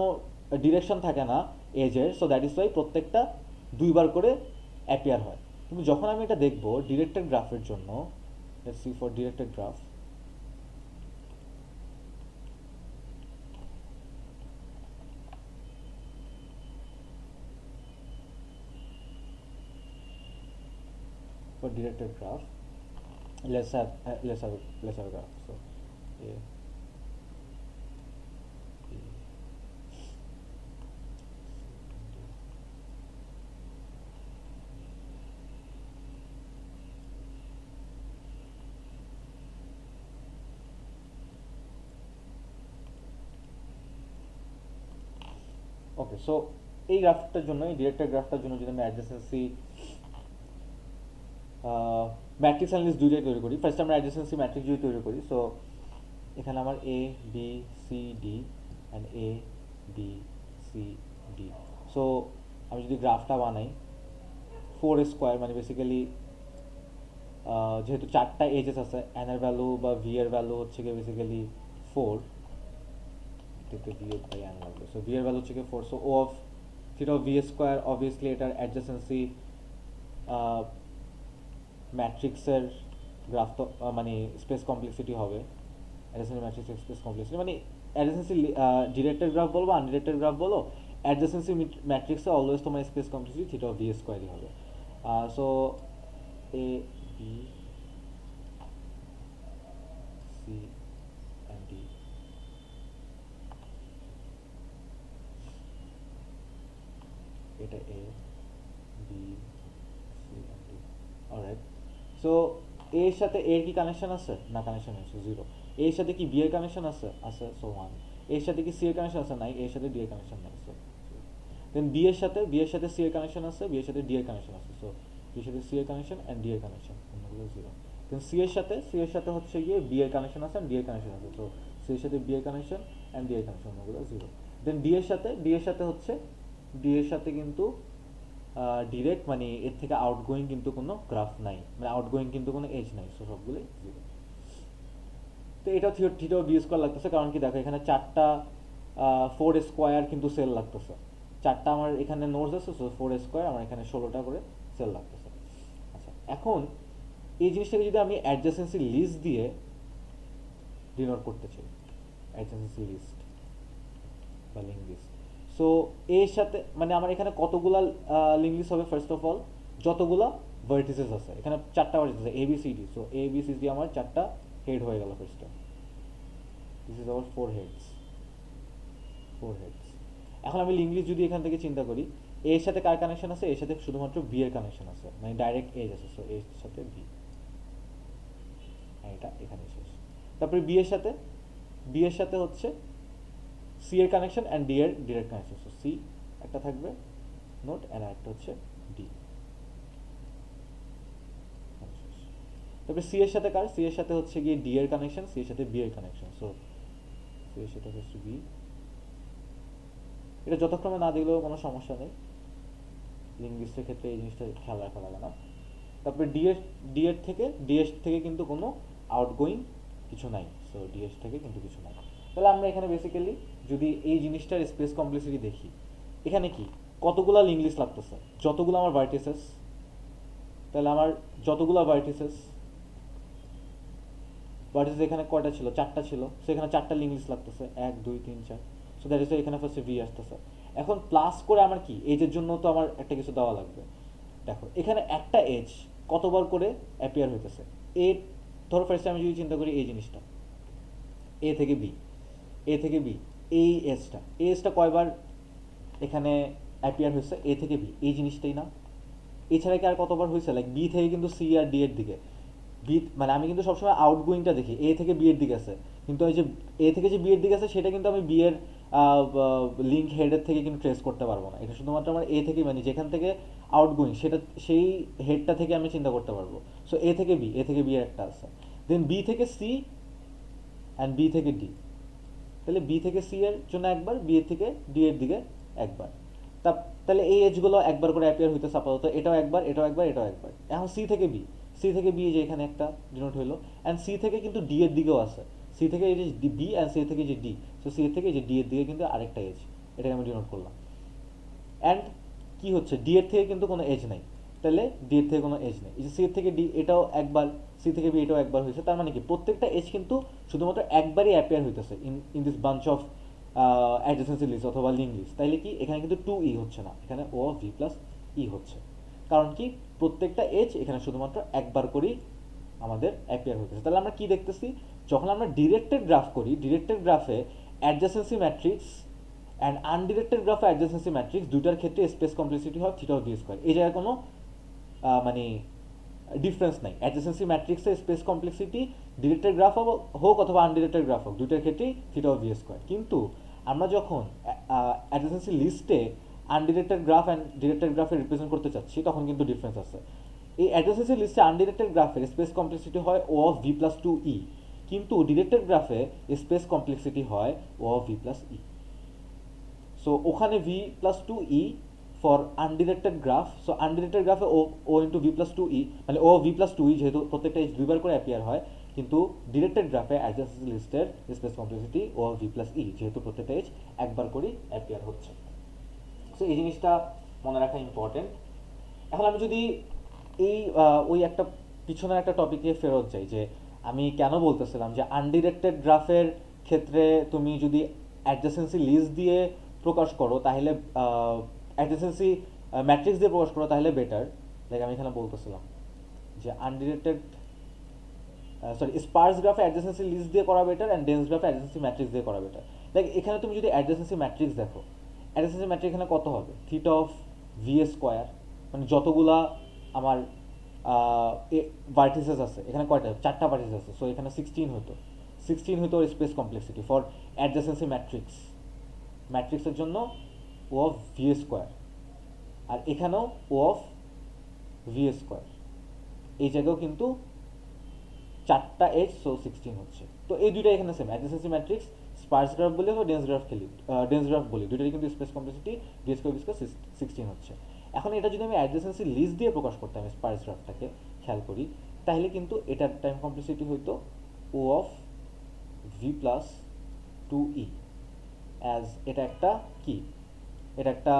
ডিরেকশন থাকে না এজের, সো দ্যাট ইজ ওয়াই প্রত্যেকটা দুইবার করে অ্যাপিয়ার হয়। কিন্তু যখন আমি এটা দেখবো ডিরেক্টেড গ্রাফের জন্য, let's see for directed graph, for directed graph, let's have a graph. So a b okay, so এই গ্রাফটার জন্য, এই ডিরেক্টেড গ্রাফটার জন্য যদি আমি অ্যাডজেসেন্সি ম্যাট্রিক্স অ্যানালিস্ট দুইটাই তৈরি করি, ফার্স্ট আমরা অ্যাডজেসেন্সি ম্যাট্রিক্স যদি তৈরি করি, সো এখানে আমার A B C D and A B C D. So আমি যদি গ্রাফটা বানাই 4 স্কোয়ার, মানে বেসিক্যালি যেহেতু 4টা এজেস আছে, এন এর ভ্যালু বা ভি এর ভ্যালু হচ্ছে গিয়ে বেসিক্যালি 4 থেকে বিয়োগ by N value, so V এর ভ্যালু হচ্ছে গিয়ে 4, so O of theta of V square obviously এটার অ্যাডজেসেন্সি ম্যাট্রিক্সের গ্রাফ তো মানে স্পেস কমপ্লেক্সিটি হবে, অ্যাডজেসেন্সি ম্যাট্রিক্স স্পেস কমপ্লেক্সিটি মানে অ্যাডজেসেন্সি ডিরেক্টেড গ্রাফ বলো বা আনডিরেক্টেড গ্রাফ বলো, অ্যাডজেসেন্সি ম্যাট্রিক্সে অলওয়েজ তোমার space complexity theta of V স্কোয়ারই হবে। So A B C and D, এটা A B C and D, alright. So এর সাথে এর কি কানেকশন আছে? না, কানেকশন আছে 0। এর সাথে কি বি এর কানেকশন আছে? আছে, সো 1। এর সাথে কি সি এর কানেকশন আছে? নাই। এর সাথে ডি এর কানেকশন নাই, সো দেন বি এর সাথে সি এর কানেকশন আছে, বি এর সাথে ডি এর কানেকশন আছে, সো বি এর সাথে সি এর কানেকশন অ্যান্ড ডি এর কানেকশন, অন্যগুলো 0। দেন সি এর সাথে হচ্ছে গিয়ে বি এর কানেকশন আছে অ্যান্ড ডি এর কানেকশন আছে, সো সি এর সাথে বি এর কানেকশন অ্যান্ড ডি এর কানেকশন, অন্যগুলো 0। দেন ডি এর সাথে হচ্ছে ডি এর সাথে কিন্তু ডিরেক্ট মানে এর থেকে আউটগোয়িং কিন্তু কোনো গ্রাফ নাই, মানে আউটগোয়িং কিন্তু কোনো এজ নাই, সো সবগুলোই 0। তো এটাও থিটা অফ বি স্কোয়ার লাগতেছে, কারণ কি দেখো এখানে 4টা 4 স্কোয়ার কিন্তু সেল লাগতেছে, 4টা আমার এখানে নোটস আছে, সো 4 স্কোয়ার আমার এখানে 16টা করে সেল লাগতেছে। আচ্ছা, এখন এই জিনিসটাকে যদি আমি অ্যাডজাসেন্সি লিস্ট দিয়ে ডিনোট করতে চাই, অ্যাডজাসেন্সি লিস্ট বা লিঙ্ক লিস্ট, সো এর সাথে মানে আমার এখানে কতগুলা লিঙ্ক লিস্ট হবে, ফার্স্ট অফ অল যতগুলা ভার্টিসেস আছে, এখানে 4টা ভার্টিসেস আছে এবিসিডি, সো এবিসিডি আমার 4টা হেড হয়ে গেল ফার্স্টে, this is our 4 heads, 4 heads. এখন আমি লিঙ্ক লিস্ট যদি এখান থেকে চিন্তা করি, এর সাথে কার কানেকশন আছে, এর সাথে শুধুমাত্র বি এর কানেকশন আছে, মানে ডাইরেক্ট এজ আছে, সো এর সাথে বি, এটা এখানে শেষ। তারপরে বি এর সাথে হচ্ছে সি এর কানেকশন অ্যান্ড ডি এর ডিরেক্ট কানেকশন, সো সি একটা থাকবে নোট অ্যান্ড একটা হচ্ছে ডি। তারপরে সি এর সাথে কার, সি এর সাথে হচ্ছে গিয়ে ডি এর কানেকশন, সি এর সাথে বি এর কানেকশন, সো সি এর সাথে হচ্ছে বি। এটা যথাক্রমে না দিলেও কোনো সমস্যা নেই, লিঙ্গুইস্টের ক্ষেত্রে এই জিনিসটা খেয়াল রাখা লাগে না। তারপরে ডি এর থেকে কিন্তু কোনো আউটগোয়িং কিছু নাই, সো ডিএস থেকে কিন্তু কিছু নাই। তাহলে আমরা এখানে বেসিক্যালি যদি এই জিনিসটার স্পেস কমপ্লেক্সিটি দেখি, এখানে কি কতগুলা লিঙ্ক লিস্ট লাগতেছে, যতগুলো আমার ভার্টিসেস, তাহলে আমার যতগুলো ভার্টিসেস এখানে কয়টা ছিল, 4টা ছিল, সো এখানে 4টা লিঙ্ক লিস্ট লাগতেছে, 1 2 3 4, সো দ্যাট ইজ এখানে ফার্স্টে ভি আসতেছে। এখন প্লাস করে আমার কি এজের জন্য তো আমার একটা কিছু দেওয়া লাগবে। দেখো এখানে একটা এজ কতবার করে অ্যাপিয়ার হইতেছে, এ ধরো ফার্স্টে আমি যদি চিন্তা করি এই জিনিসটা এ থেকে বি, এই এজটা কয়বার এখানে অ্যাপিয়ার হয়েছে, এ থেকে বি এই জিনিসটাই না, এছাড়া কি আর কতবার হয়েছে, লাইক বি থেকে কিন্তু সি আর ডি এর দিকে, বি মানে আমি কিন্তু সবসময় আউটগোয়িংটা দেখি, এ থেকে বি এর দিকে আছে, কিন্তু ওই যে এ থেকে যে বি এর দিকে আছে সেটা কিন্তু আমি বি এর লিঙ্ক হেডের থেকে কিন্তু ট্রেস করতে পারবো না, এটা শুধুমাত্র আমার এ থেকে মানে যেখান থেকে আউটগোয়িং সেটা সেই হেডটা থেকে আমি চিন্তা করতে পারবো। সো এ থেকে বি এর একটা আছে, দেন বি থেকে সি অ্যান্ড বি থেকে ডি, তাহলে বি থেকে সি এর জন্য একবার, বি এর থেকে ডি এর দিকে একবার, তাহলে এই এজগুলো একবার করে অ্যাপিয়ার হইতেছে আপাতত, এটাও একবার, এটাও একবার, এটাও একবার। এখন সি থেকে বি যে এখানে একটা ডিনোট হইলো, অ্যান্ড সি থেকে কিন্তু ডি এর দিকেও আছে, সি থেকে এই যে বি অ্যান্ড সি থেকে যে ডি, সো সি থেকে যে ডি এর দিকে কিন্তু আরেকটা এজ, এটাকে আমি ডিনোট করলাম। অ্যান্ড কি হচ্ছে, ডি এর থেকে কিন্তু কোনো এজ নাই, তাহলে ডি এর থেকে কোনো এজ নেই, এই যে সি এর থেকে ডি এটাও একবার, সি থেকে বি এটাও একবার হয়েছে, তার মানে কি প্রত্যেকটা এজ কিন্তু শুধুমাত্র একবারই অ্যাপিয়ার হইতেছে in this bunch of adjacency list অথবা লিঙ্ক লিস্ট। তাইলে কি এখানে কিন্তু 2e হচ্ছে না, এখানে ও ভি প্লাস ই হচ্ছে, কারণ কি প্রত্যেকটা এজ এখানে শুধুমাত্র একবার করেই আমাদের অ্যাপিয়ার হইতেছে। তাহলে আমরা কি দেখতেছি, যখন আমরা ডিরেক্টেড গ্রাফ করি, ডিরেক্টেড গ্রাফে অ্যাডজেসেন্সি ম্যাট্রিক্স অ্যান্ড আনডিরেক্টেড গ্রাফে অ্যাডজেসেন্সি ম্যাট্রিক্স দুইটার ক্ষেত্রে স্পেস কমপ্লেক্সিটি হয় থিটা অফ বি স্কোয়ার, এই জায়গায় কোনো মানে ডিফারেন্স নাই। অ্যাডজেসেন্সি ম্যাট্রিক্সের স্পেস কমপ্লেক্সিটি ডিরেক্টেড গ্রাফ হোক অথবা আনডিরেক্টেড গ্রাফ হোক, দুইটার ক্ষেত্রেই থিটা অফ বি স্কোয়ার। কিন্তু আমরা যখন অ্যাডজেসেন্সি লিস্টে আনডিরেক্টেড গ্রাফ অ্যান্ড ডিরেক্টেড গ্রাফে রিপ্রেজেন্ট করতে চাচ্ছি, তখন কিন্তু ডিফারেন্স আছে। এই অ্যাডজেসেন্সি লিস্টে আনডিরেক্টেড গ্রাফের স্পেস কমপ্লেক্সিটি হয় O of V plus 2e, কিন্তু ডিরেক্টেড গ্রাফে স্পেস কমপ্লেক্সিটি হয় O of V plus E. So ওখানে V plus 2e for undirected graph, so undirected গ্রাফে ও ইন্টু ভি প্লাস 2e, মানে ও ভি প্লাস 2e যেহেতু প্রত্যেকটা এজ দুইবার করে অ্যাপিয়ার হয়, কিন্তু ডিরেক্টেড গ্রাফে অ্যাডজেসেন্সি লিস্টের space complexity O V plus ই যেহেতু প্রত্যেকটা এজ একবার করেই অ্যাপিয়ার হচ্ছে। সো এই জিনিসটা মনে রাখা ইম্পর্টেন্ট। এখন আমি যদি এই ওই একটা পিছনের একটা টপিকে ফেরত যাই, যে আমি কেন বলতেছিলাম যে আনডিরেক্টেড গ্রাফের ক্ষেত্রে তুমি যদি অ্যাডজেসেন্সি লিস্ট দিয়ে প্রকাশ করো তাহলে অ্যাডজেসেন্সি ম্যাট্রিক্স দিয়ে প্রকাশ করো তাহলে বেটার। লাইক আমি এখানে বলতেছিলাম যে আনডিরেক্টেড স্পার্স গ্রাফে অ্যাডজেসেন্সি লিস্ট দিয়ে করা বেটার অ্যান্ড ডেন্স গ্রাফে অ্যাডজেসেন্সি ম্যাট্রিক্স দিয়ে করা বেটার। লাইক এখানে তুমি যদি অ্যাডজেসেন্সি ম্যাট্রিক্স দেখো, অ্যাডজেসেন্সি ম্যাট্রিক্স এখানে কত হবে, থিটা অফ ভি স্কোয়ার, মানে যতগুলা আমার ভার্টিসেস আছে, এখানে কয়টা 4টা ভার্টিসেস আছে, সো এখানে 16 হতো স্পেস কমপ্লেক্সিটি ফর অ্যাডজেসেন্সি ম্যাট্রিক্সের জন্য ও অফ ভি স্কোয়ার, আর এখানেও ও অফ ভি স্কোয়ার, এই জায়গাও কিন্তু 4টা এজ, সো 16 হচ্ছে। তো এই দুইটা এখানে সেম অ্যাডজেসেন্সি ম্যাট্রিক্স, স্পার্স গ্রাফ বলি অথবা ডেন্স গ্রাফ বলি, দুইটারই কিন্তু স্পেস কমপ্লেক্সিটি ভি স্কোয়ার 16 হচ্ছে। এখন এটা যদি আমি অ্যাডজেসেন্সি লিস্ট দিয়ে প্রকাশ করতাম স্পার্স গ্রাফটাকে খেয়াল করি, তাহলে কিন্তু এটার টাইম কমপ্লেক্সিটি হইতো O of V plus two E as এটা একটা কি, এটা একটা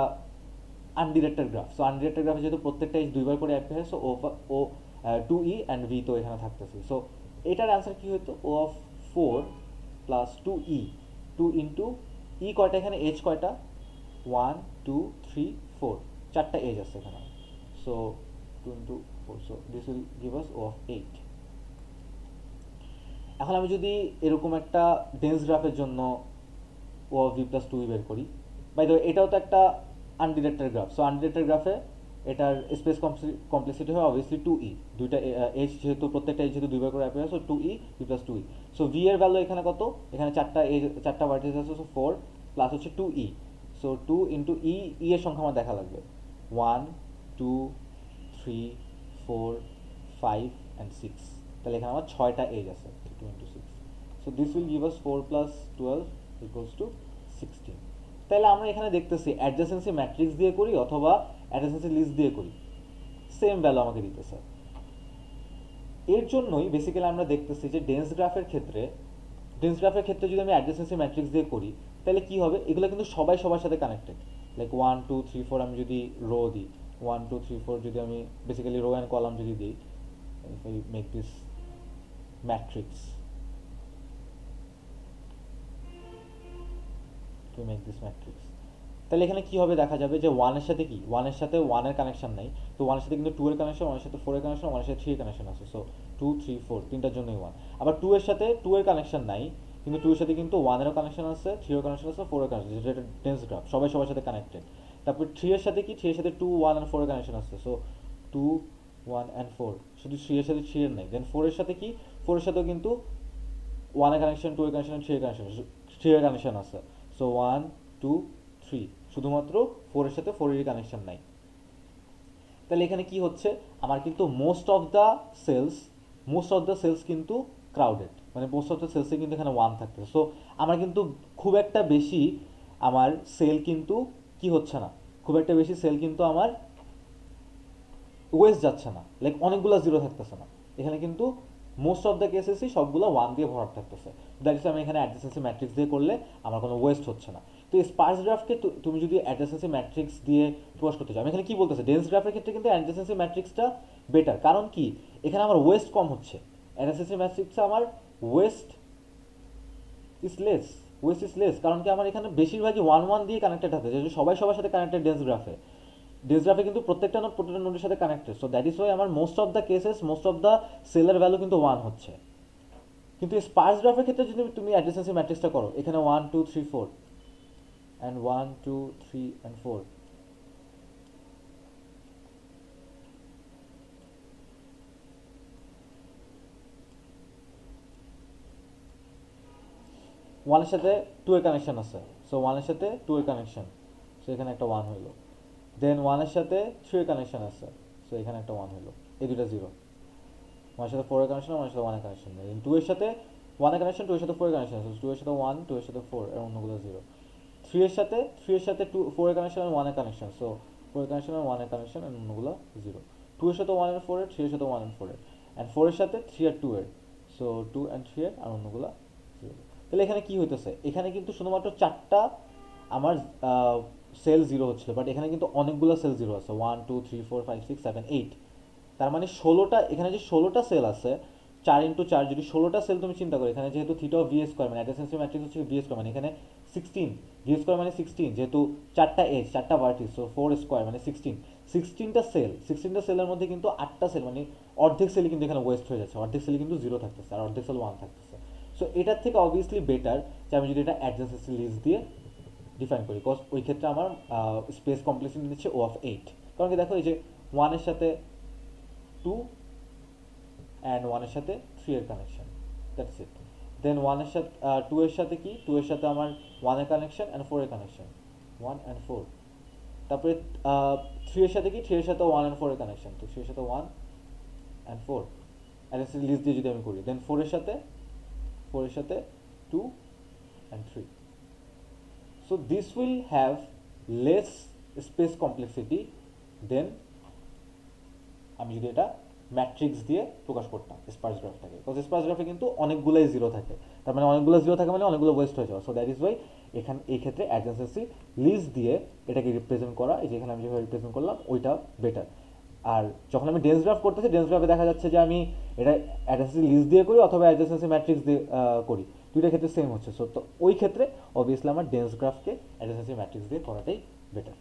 আনডিরেক্টেড গ্রাফ। সো আনডিরেক্টেড গ্রাফে যেহেতু প্রত্যেকটা এজ দুইবার করে অ্যাপিয়ার হয়, so O two E and V তো এখানে থাকতেছে। সো এটার অ্যান্সার কী হতো, O of four plus two E, two into E কয়টা, এখানে এজ কয়টা, ওয়ান টু থ্রি ফোর, চারটা এজ আছে এখানে। So two into four, so this will give us O of eight. এখন আমি যদি এরকম একটা ডেন্স গ্রাফের জন্য O of V plus two E বের করি, বাই দ্য ওয়ে এটাও তো একটা আনডিরেক্টেড গ্রাফ। সো আনডিরেক্টেড গ্রাফে এটার স্পেস কমপ্লেক্সিটি হয় অবভিয়াসলি টু ই, দুইটা এজ যেহেতু প্রত্যেকটা এজ যেহেতু দুইবার করে appear, so two E V plus two E. So V এর ভ্যালু এখানে কত, এখানে চারটা এজ, চারটা ভার্টেক্স আছে, সো ফোর প্লাস হচ্ছে two E, so two into E, E এর সংখ্যা আমার দেখা লাগবে, one two three four five and six. তাহলে এখানে আমার ছয়টা এজ আছে, two into six. So this will give us four plus twelve equals to 16। তাহলে আমরা এখানে দেখতেছি অ্যাডজাসেন্সি ম্যাট্রিক্স দিয়ে করি অথবা অ্যাডজাসেন্সি লিস্ট দিয়ে করি, সেম ভ্যালু আমাকে দিতেছে। এর জন্যই বেসিক্যালি আমরা দেখতেছি যে ডেন্স গ্রাফের ক্ষেত্রে যদি আমি অ্যাডজাসেন্সি ম্যাট্রিক্স দিয়ে করি তাহলে কি হবে, এগুলো কিন্তু সবাই সবার সাথে connected. Like one two three four আমি যদি রো দিই, ওয়ান টু থ্রি ফোর যদি আমি বেসিক্যালি রো অ্যান্ড কলাম যদি দিই, if I make this matrix to make this matrix, তাহলে এখানে কি হবে দেখা যাবে যে ওয়ানের সাথে কি, ওয়ানের সাথে ওয়ানের কানেকশন নাই, তো ওয়ানের সাথে কিন্তু টু এর কানেকশন, ওয়ানের সাথে ফোর এর কানেকশন, ওয়ানের সাথে থ্রি এর কানেকশন আছে, সো টু থ্রি ফোর তিনটার জন্যই ওয়ান। আবার টু এর সাথে টু এর কানেকশন নাই, কিন্তু টু এর সাথে কিন্তু ওয়ানেরও কানেকশন আছে, থ্রি এর কানেকশন আছে, ফোর এর কানেকশন, যেটা একটা ডেন্স গ্রাফ, সবাই সবার সাথে কানেক্টেড। তারপর থ্রি এর সাথে কি, থ্রি এর সাথে টু ওয়ান অ্যান্ড ফোর এর কানেকশন আছে, so two one and four, শুধু থ্রি এর সাথে থ্রি এর নাই। দেন ফোর এর সাথে কি, ফোর এর সাথেও কিন্তু ওয়ানের কানেকশন, টু এর কানেকশন, থ্রি এর কানেকশন, থ্রি এর কানেকশন আছে, সো ওয়ান টু থ্রি, শুধুমাত্র ফোর এর সাথে ফোর এর কানেকশন নাই। তাহলে এখানে কি হচ্ছে, আমার কিন্তু মোস্ট অফ দ্য সেলস কিন্তু ক্রাউডেড, মানে মোস্ট অফ দ্য সেলসে কিন্তু এখানে ওয়ান থাকতেছে। সো আমার কিন্তু খুব একটা বেশি আমার সেল কিন্তু কি হচ্ছে না, খুব একটা বেশি সেল কিন্তু আমার ওয়েস্ট যাচ্ছে না, লাইক অনেকগুলো জিরো থাকতেছে না, এখানে কিন্তু মোস্ট অফ দ্য কেসেসই সবগুলো ওয়ান দিয়ে ভরা থাকতেছে। দ্যাট ইজ আমি এখানে অ্যাডজাসেন্সি ম্যাট্রিক্স দিয়ে করলে আমার কোনো ওয়েস্ট হচ্ছে না। তো এই স্পার্স গ্রাফকে তুমি যদি অ্যাডজাসেন্সি ম্যাট্রিক্স দিয়ে প্রকাশ করতে চাও, আমি এখানে কি বলতেছে, ডেন্স গ্রাফের ক্ষেত্রে কিন্তু অ্যাডজাসেন্সি ম্যাট্রিক্সটা বেটার, কারণ কি এখানে আমার ওয়েস্ট কম হচ্ছে, অ্যাডজাসেন্সি ম্যাট্রিক্সে আমার ওয়েস্ট ইজ লেস, কারণ কি আমার এখানে বেশিরভাগই ওয়ান ওয়ান দিয়ে কানেক্টেড থাকে, যেহেতু সবাই সবার সাথে কানেক্টেড ডেন্স গ্রাফে কিন্তু প্রত্যেকটা নোডের সাথে connected. So that is why আমার most of the cases, most of the সেলের ভ্যালু কিন্তু ওয়ান হচ্ছে। কিন্তু স্পার্স গ্রাফের ক্ষেত্রে যদি তুমি অ্যাডজাসেন্সি ম্যাট্রিক্সটা করো, এখানে one two three four and one two three and four, ওয়ানের সাথে টু এর কানেকশন আছে, সো ওয়ানের সাথে টু এর কানেকশন, সো এখানে একটা ওয়ান হইলো। দেন ওয়ানের সাথে থ্রি এর কানেকশন আছে, সো এখানে একটা ওয়ান হইলো, এই দুটা জিরো। ওয়ানের সাথে ফোর এর কানেকশন, ওয়ানের সাথে ওয়ানের কানেকশন নেই, টু এর সাথে ওয়ানের কানেকশন, টু এর সাথে ফোর এর কানেকশন আছে, টু এর সাথে ওয়ান, টু এর সাথে ফোর, এর অন্যগুলো জিরো। থ্রি এর সাথে টু ফোর এর কানেকশন আর ওয়ানের কানেকশন, সো ফোর এর কানেকশন আর ওয়ানের কানেকশন, এর অন্যগুলো জিরো। টু এর সাথে ওয়ান এর ফোর এর, থ্রি এর সাথে ওয়ান এর ফোর এর, অ্যান্ড ফোর এর সাথে থ্রি আর টু এর, সো টু অ্যান্ড থ্রি এর, আর অন্যগুলো জিরো। তাহলে এখানে কি হইতেছে, এখানে কিন্তু শুধুমাত্র চারটা আমার সেল জিরো হচ্ছিল, বাট এখানে কিন্তু অনেকগুলো সেল জিরো আছে, one two three four five six seven eight, তার মানে ষোলোটা, এখানে যে ষোলোটা সেল আছে, চার ইন্টু চার, যদি ষোলোটা সেল তুমি চিন্তা করো, এখানে যেহেতু থিটা অফ ভি স্কোয়ার মানে অ্যাডজাসেন্সি ম্যাট্রিক্স হচ্ছে ভি স্কোয়ার, মানে এখানে 16, ভি স্কোয়ার মানে 16, যেহেতু চারটা এজ, চারটা ভার্টিস, সো ফোর স্কোয়ার মানে 16, 16টা সেলের মধ্যে কিন্তু 8টা সেল, মানে অর্ধেক সেলই কিন্তু এখানে ওয়েস্ট হয়ে যাচ্ছে, অর্ধেক সেলই কিন্তু জিরো থাকতেছে, আর অর্ধেক সেল ওয়ান থাকতেছে। সো এটার থেকে অবভিয়াসলি বেটার যে আমি যদি এটা অ্যাডজাসেন্সি লিস্ট দিয়ে ডিফাইন করি, বিকজ ওই ক্ষেত্রে আমার স্পেস কমপ্লেক্সিটি দিচ্ছে ও অফ 8, কারণ কি দেখো এই যে ওয়ানের সাথে টু অ্যান্ড ওয়ানের সাথে থ্রি এর কানেকশন, দ্যাটস ইট। দেন ওয়ানের সাথে টু এর সাথে কি, টু এর সাথে আমার ওয়ানের কানেকশন অ্যান্ড ফোর এর কানেকশন, ওয়ান অ্যান্ড ফোর। তারপরে থ্রি এর সাথে কি, থ্রি এর সাথে ওয়ান অ্যান্ড ফোর এর কানেকশন, তো থ্রি এর সাথে one and four, adjacency list দিয়ে যদি আমি করি, দেন ফোর এর সাথে two and three. So this will have less space complexity than আমি যদি এটা ম্যাট্রিক্স দিয়ে প্রকাশ করতাম স্পার্স গ্রাফটাকে, বিকজ স্পার্স গ্রাফে কিন্তু অনেকগুলোই জিরো থাকে, তার মানে অনেকগুলো জিরো থাকে মানে অনেকগুলো ওয়েস্ট হয়ে যাওয়া। সো দ্যাট ইজ ওয়াই এই ক্ষেত্রে অ্যাডজেন্সি লিস্ট দিয়ে এটাকে রিপ্রেজেন্ট করা, এই যে এখানে আমি যেভাবে রিপ্রেজেন্ট করলাম ওইটা বেটার। আর যখন আমি ডেন্স গ্রাফ করতেছি, ডেন্স গ্রাফে দেখা যাচ্ছে যে আমি এটা অ্যাডজেন্সি লিস্ট দিয়ে করি অথবা অ্যাডজেন্সি ম্যাট্রিক্স দিয়ে করি, দুইটা ক্ষেত্রে সেম হচ্ছে। সো তো ওই ক্ষেত্রে অবভিয়াসলি আমার ডেন্স গ্রাফকে অ্যাডজেন্সি ম্যাট্রিক্স দিয়ে করাটাই বেটার।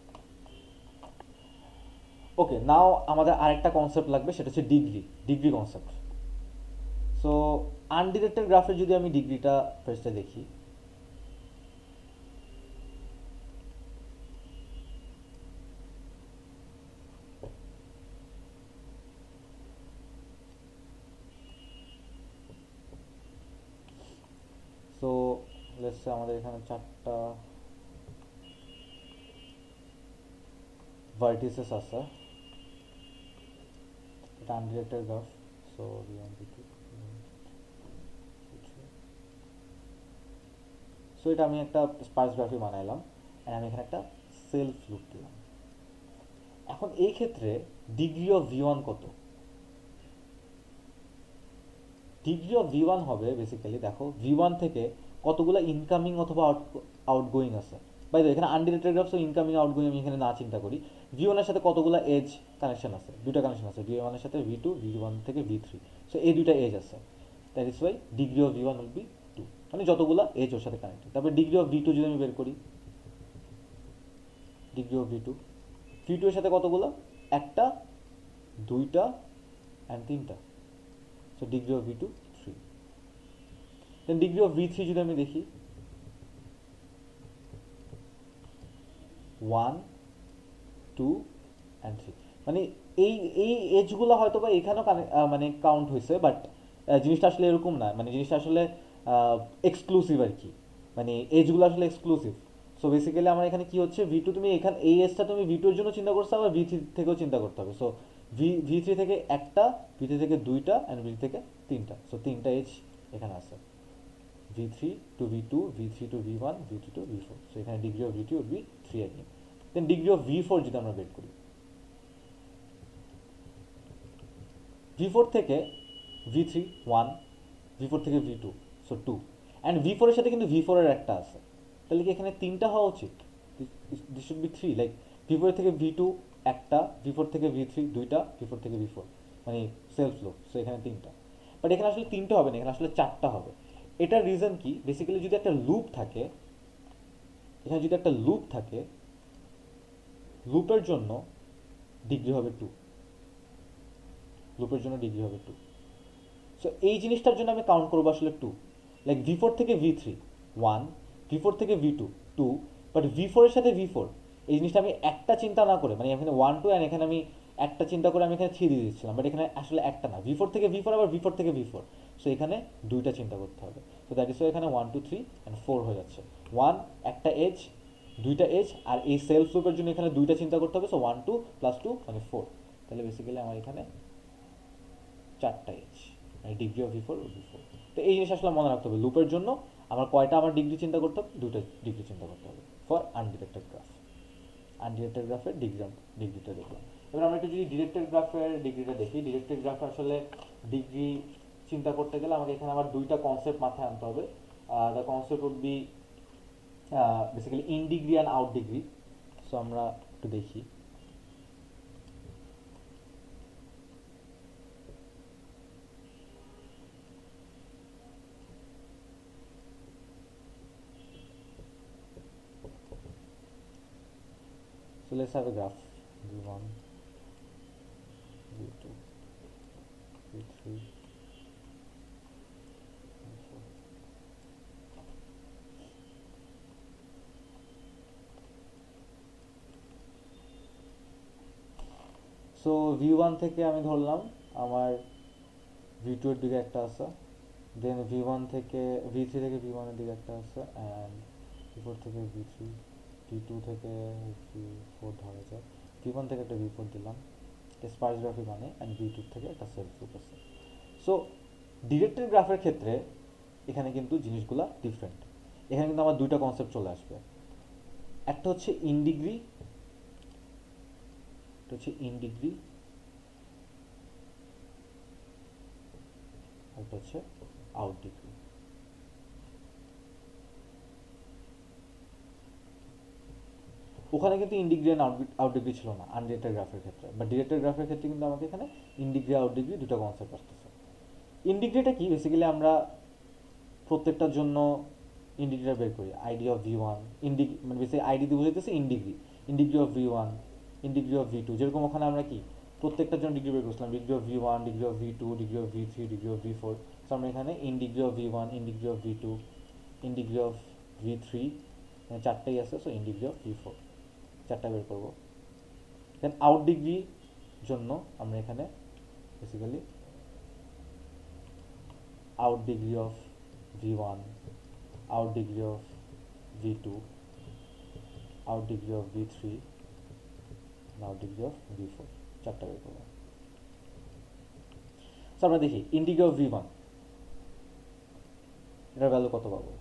ওকে, নাও আমাদের আরেকটা কনসেপ্ট লাগবে, সেটা হচ্ছে ডিগ্রি কনসেপ্ট। সো আনডিরেক্টেড গ্রাফের যদি আমি ডিগ্রিটা ফার্স্টে দেখি, সো লেটস সে আমাদের এখানে চারটা ভার্টিসেস আছে, এটা আনডিরেক্টেড graph. So V1 V2, so এটা আমি একটা স্পার্স গ্রাফি বানাইলাম, অ্যান্ড আমি এখানে একটা সেলফ লুপ দিলাম। এখন এই ক্ষেত্রে ডিগ্রি অফ V1 কত? ডিগ্রি অফ V1 হবে বেসিক্যালি, দেখো V1 থেকে কতগুলো ইনকামিং অথবা আউটগোয়িং আছে। বাই দ্য এখানে আনডিরেক্টেড গ্রাফ, সো ইনকামিং আউটগোয়িং আমি এখানে না চিন্তা করি। V1 এর সাথে কতগুলো এজ কানেকশন আছে, দুইটা কানেকশন আছে, V1 এর সাথে V2, V1 থেকে V3, সো এই দুইটা এজ আছে। That is Y degree of V1 will be 2, মানে যতগুলো এজ ওর সাথে কানেক্টেড। তারপরে ডিগ্রি অফ V2 যদি আমি বের করি, ডিগ্রি অফ V2 এর সাথে কতগুলো, একটা, দুইটা অ্যান্ড তিনটা, so degree of V2 3। Then degree of V3 যদি আমি দেখি, 1, 2 অ্যান্ড 3, মানে এই এই এজগুলো হয়তো বা এখানেও মানে কাউন্ট হয়েছে, বাট জিনিসটা আসলে এরকম না, মানে জিনিসটা আসলে এক্সক্লুসিভ আর কি, মানে এজগুলো আসলে এক্সক্লুসিভ। সো বেসিক্যালি আমার এখানে কি হচ্ছে, V2 তুমি এখানে এই এজটা তুমি V2 এর জন্য চিন্তা করছো, আবার V3 থেকেও চিন্তা করতে হবে। সো V3 থেকে একটা, V3 থেকে দুইটা অ্যান্ড V3 থেকে তিনটা, সো তিনটা এজ এখানে আছে, V3 to V2, V3 to V1, V3 to V4, so এখানে degree of V2 would be 3 again. Then degree of V4 যদি আমরা বের করি, V4 থেকে V3 1, V4 থেকে V2, সো 2, অ্যান্ড V4 এর সাথে কিন্তু V4 এর একটা আছে, তাহলে কি এখানে তিনটা হওয়া উচিত? This should be 3, like V4 থেকে V2 একটা, V4 থেকে V3 দুইটা, V4 থেকে V4, মানে সেলফ লুপ, সো এখানে তিনটা। বাট এখানে আসলে তিনটা হবে না, এখানে আসলে চারটা হবে। এটার রিজন কি, বেসিক্যালি যদি একটা লুপ থাকে, এখানে যদি একটা লুপ থাকে, লুপের জন্য ডিগ্রি হবে 2, লুপের জন্য ডিগ্রি হবে 2। সো এই জিনিসটার জন্য আমি কাউন্ট করবো আসলে 2, লাইক V4 থেকে V3 1, V4 থেকে V2 2, বাট V4 এর সাথে V4 এই জিনিসটা আমি একটা চিন্তা না করে, মানে এখানে 1 2 অ্যান্ড এখানে আমি একটা চিন্তা করে আমি এখানে 3 দিয়ে দিচ্ছিলাম, বাট এখানে আসলে একটা না, V4 থেকে V4 আবার V4 থেকে V4, সো এখানে দুইটা চিন্তা করতে হবে। সো দ্যাট ইজ এখানে 1 2 3 অ্যান্ড 4 হয়ে যাচ্ছে, 1 একটা এজ, দুইটা এজ, আর এই সেলফ লুপের জন্য এখানে দুইটা চিন্তা করতে হবে, সো 1 2 প্লাস 2 মানে 4, তাহলে বেসিক্যালি আমার এখানে চারটা এজ, মানে ডিগ্রি অফ V4 V4। তো এই জিনিস আসলে মনে রাখতে হবে, লুপের জন্য আমার কয়টা আমার ডিগ্রি চিন্তা করতে হবে, দুটো ডিগ্রি চিন্তা করতে হবে ফর আনডিরেক্টেড গ্রাফ। আনডিরেক্টেড গ্রাফের ডিগ্রিটা দেখলাম। এবার আমরা একটু যদি ডিরেক্টেড গ্রাফের ডিগ্রিটা দেখি, ডিরেক্টেড গ্রাফে আসলে ডিগ্রি চিন্তা করতে গেলে আমাকে এখানে আবার দুইটা কনসেপ্ট মাথায় আনতে হবে। The concept would be basically in degree and out degree. So আমরা একটু দেখি, so let's have a graph, V1, V2, V3, V4. So V1 থেকে আমি ধরলাম আমার V2 এর দিকে একটা আছে, দেন V1 থেকে V3 থেকে V1 এর দিকে একটা আছে, অ্যান্ড V4 থেকে V3, V2 থেকে V4 ধরা যায়, V1 থেকে একটা V4 দিলাম, স্পার্স গ্রাফি মানে, অ্যান্ড V2 থেকে একটা সেলফ লুপ আছে। সো ডিরেক্টেড গ্রাফের ক্ষেত্রে এখানে কিন্তু জিনিসগুলা ডিফারেন্ট, এখানে কিন্তু আমার দুইটা কনসেপ্ট চলে আসবে, একটা হচ্ছে ইন ডিগ্রি, একটা হচ্ছে ইন ডিগ্রি, এটা হচ্ছে আউট ডিগ্রি। ওখানে কিন্তু in degree and out degree ছিল না আনডিরেক্টেড গ্রাফের ক্ষেত্রে, বাট ডিরেক্টেড গ্রাফের ক্ষেত্রে কিন্তু আমাকে এখানে ইন ডিগ্রি আউট ডিগ্রি দুটো কনসেপ্ট আসতেছে। ইন ডিগ্রিটা কি, বেসিক্যালি আমরা প্রত্যেকটার জন্য ইন ডিগ্রিটা বের করি, ID of V one in degree, মানে বেসিক আইডি দিয়ে বুঝাইতেছে in degree of V one, in degree of V two, যেরকম ওখানে আমরা কি প্রত্যেকটার জন্য ডিগ্রি বের করছিলাম, degree of V one, degree of V two, degree of V three, degree of V four. So আমরা এখানে in degree of V one, in degree of V two, in degree of V three, চারটাই আছে, so in degree of V four চারটা বের করবো। Then out degree জন্য আমরা এখানে basically out degree of V one, out degree of V two, out degree of V three, out degree of V four, চারটা বের করবো। সো আমরা দেখি in degree of V one এটার ভ্যালু কত পাবো।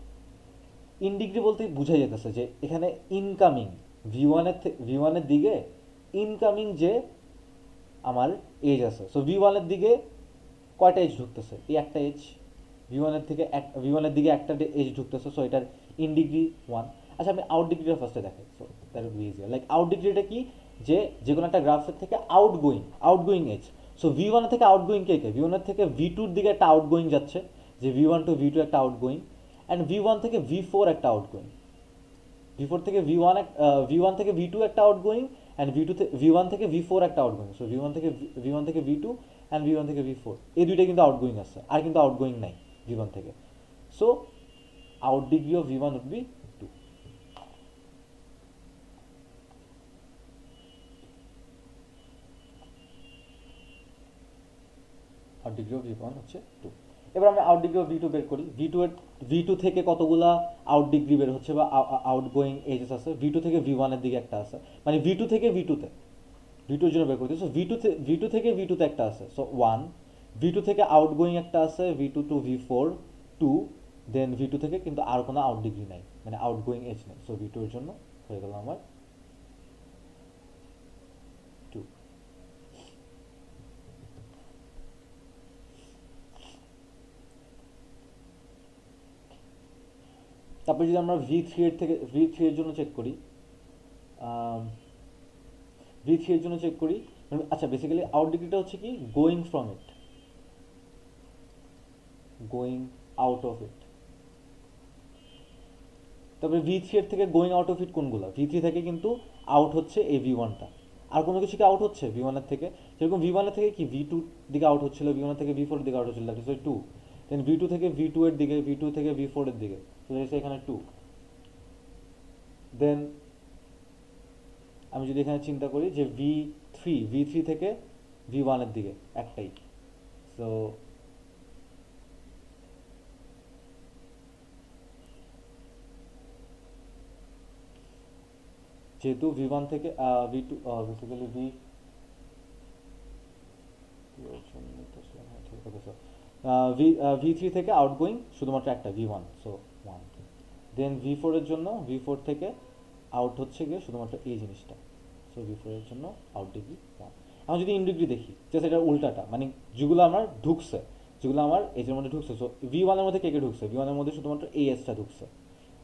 ইন ডিগ্রি বলতে বোঝা যেতেছে যে এখানে ইনকামিং ভি ওয়ানের দিকে ইনকামিং যে আমার এজ আছে, সো ভি ওয়ানের দিকে কয়টা এজ ঢুকতেছে, এই একটা এজ ভি ওয়ানের দিকে একটা এজ ঢুকতেছে, সো এটার ইন ডিগ্রি ওয়ান। আচ্ছা আমি আউট ডিগ্রিটা ফার্স্টে দেখাই, so that will be easier. Like out ডিগ্রিটা কি, যে কোনো একটা গ্রাফের থেকে আউটগোয়িং এজ। সো ভি ওয়ানের থেকে আউটগোয়িং কে, ভি ওয়ানের থেকে ভি টুর দিকে একটা আউটগোয়িং যাচ্ছে, যে V one to V two একটা আউটগোয়িং, অ্যান্ড ভি ওয়ান থেকে ভি ফোর একটা আউটগোয়িং, ভি ফোর থেকে ভি ওয়ান থেকে ভি টু একটা আউটগোয়িং, অ্যান্ড ভি ওয়ান থেকে ভি ফোর একটা আউটগোয়িং। সো ভি ওয়ান থেকে V two and V one থেকে ভি ফোর, এই দুইটা কিন্তু আউটগোয়িং আছে, আর কিন্তু আউটগোয়িং নাই ভি ওয়ান থেকে। So out degree of V one would be two. Out degree of V one হচ্ছে টু। এবার আমি out degree of V two বের করি। ভি টু থেকে কতগুলা আউট ডিগ্রি বের হচ্ছে বা আউটগোয়িং এজেস আছে, ভি টু থেকে ভি ওয়ানের দিকে একটা আছে, মানে ভি টু থেকে ভি টুতে, ভি টুর জন্য বের করতে। সো ভি টু থেকে ভি টুতে একটা আছে, সো ওয়ান। ভি টু থেকে আউটগোয়িং একটা আছে, V two two V four two. Then V two থেকে কিন্তু আর কোনো আউট ডিগ্রি নাই, মানে আউটগোয়িং এজ নেই, সো ভি টু এর জন্য হয়ে গেল আমার টু। তারপরে যদি আমরা ভি থ্রি এর জন্য চেক করি, ভি থ্রি এর জন্য চেক করি, আচ্ছা বেসিক্যালি আউট ডিগ্রিটা হচ্ছে কি going from it, going out of it. তারপরে ভি থ্রি এর থেকে গোয়িং আউট অফ ইট কোনগুলো, ভি থ্রি থেকে কিন্তু আউট হচ্ছে এই ভি ওয়ানটা, আর কোনো কিছু কি আউট হচ্ছে ভি ওয়ানের থেকে, যেরকম ভি ওয়ানের থেকে কি ভি টু দিকে আউট হচ্ছিল, ভি ওয়ানের থেকে ভি ফোর দিকে আউট হচ্ছিল, that is two. Then V two থেকে ভি টু এর দিকে, ভি টু থেকে ভি ফোর এর দিকে, তো এখানে টু। দেন আমি যদি এখানে চিন্তা করি যে ভি থ্রি থেকে ভি ওয়ানের দিকে একটাই, সো যেহেতু ভি ওয়ান থেকে V two basically V three থেকে আউটগোয়িং শুধুমাত্র একটা V one, so one. Then V ফোরের জন্য ভি ফোর থেকে আউট হচ্ছে গিয়ে শুধুমাত্র এই জিনিসটা, সো ভি ফোরের জন্য আউট ডিগ্রি ওয়ান। এখন যদি ইন ডিগ্রি দেখি, জাস্ট এটা উল্টাটা, মানে যেগুলো আমার ঢুকছে, যেগুলো আমার এজের মধ্যে ঢুকছে, সো ভি ওয়ানের মধ্যে কে কে ঢুকছে, ভি ওয়ানের মধ্যে শুধুমাত্র এই এসটা ঢুকছে,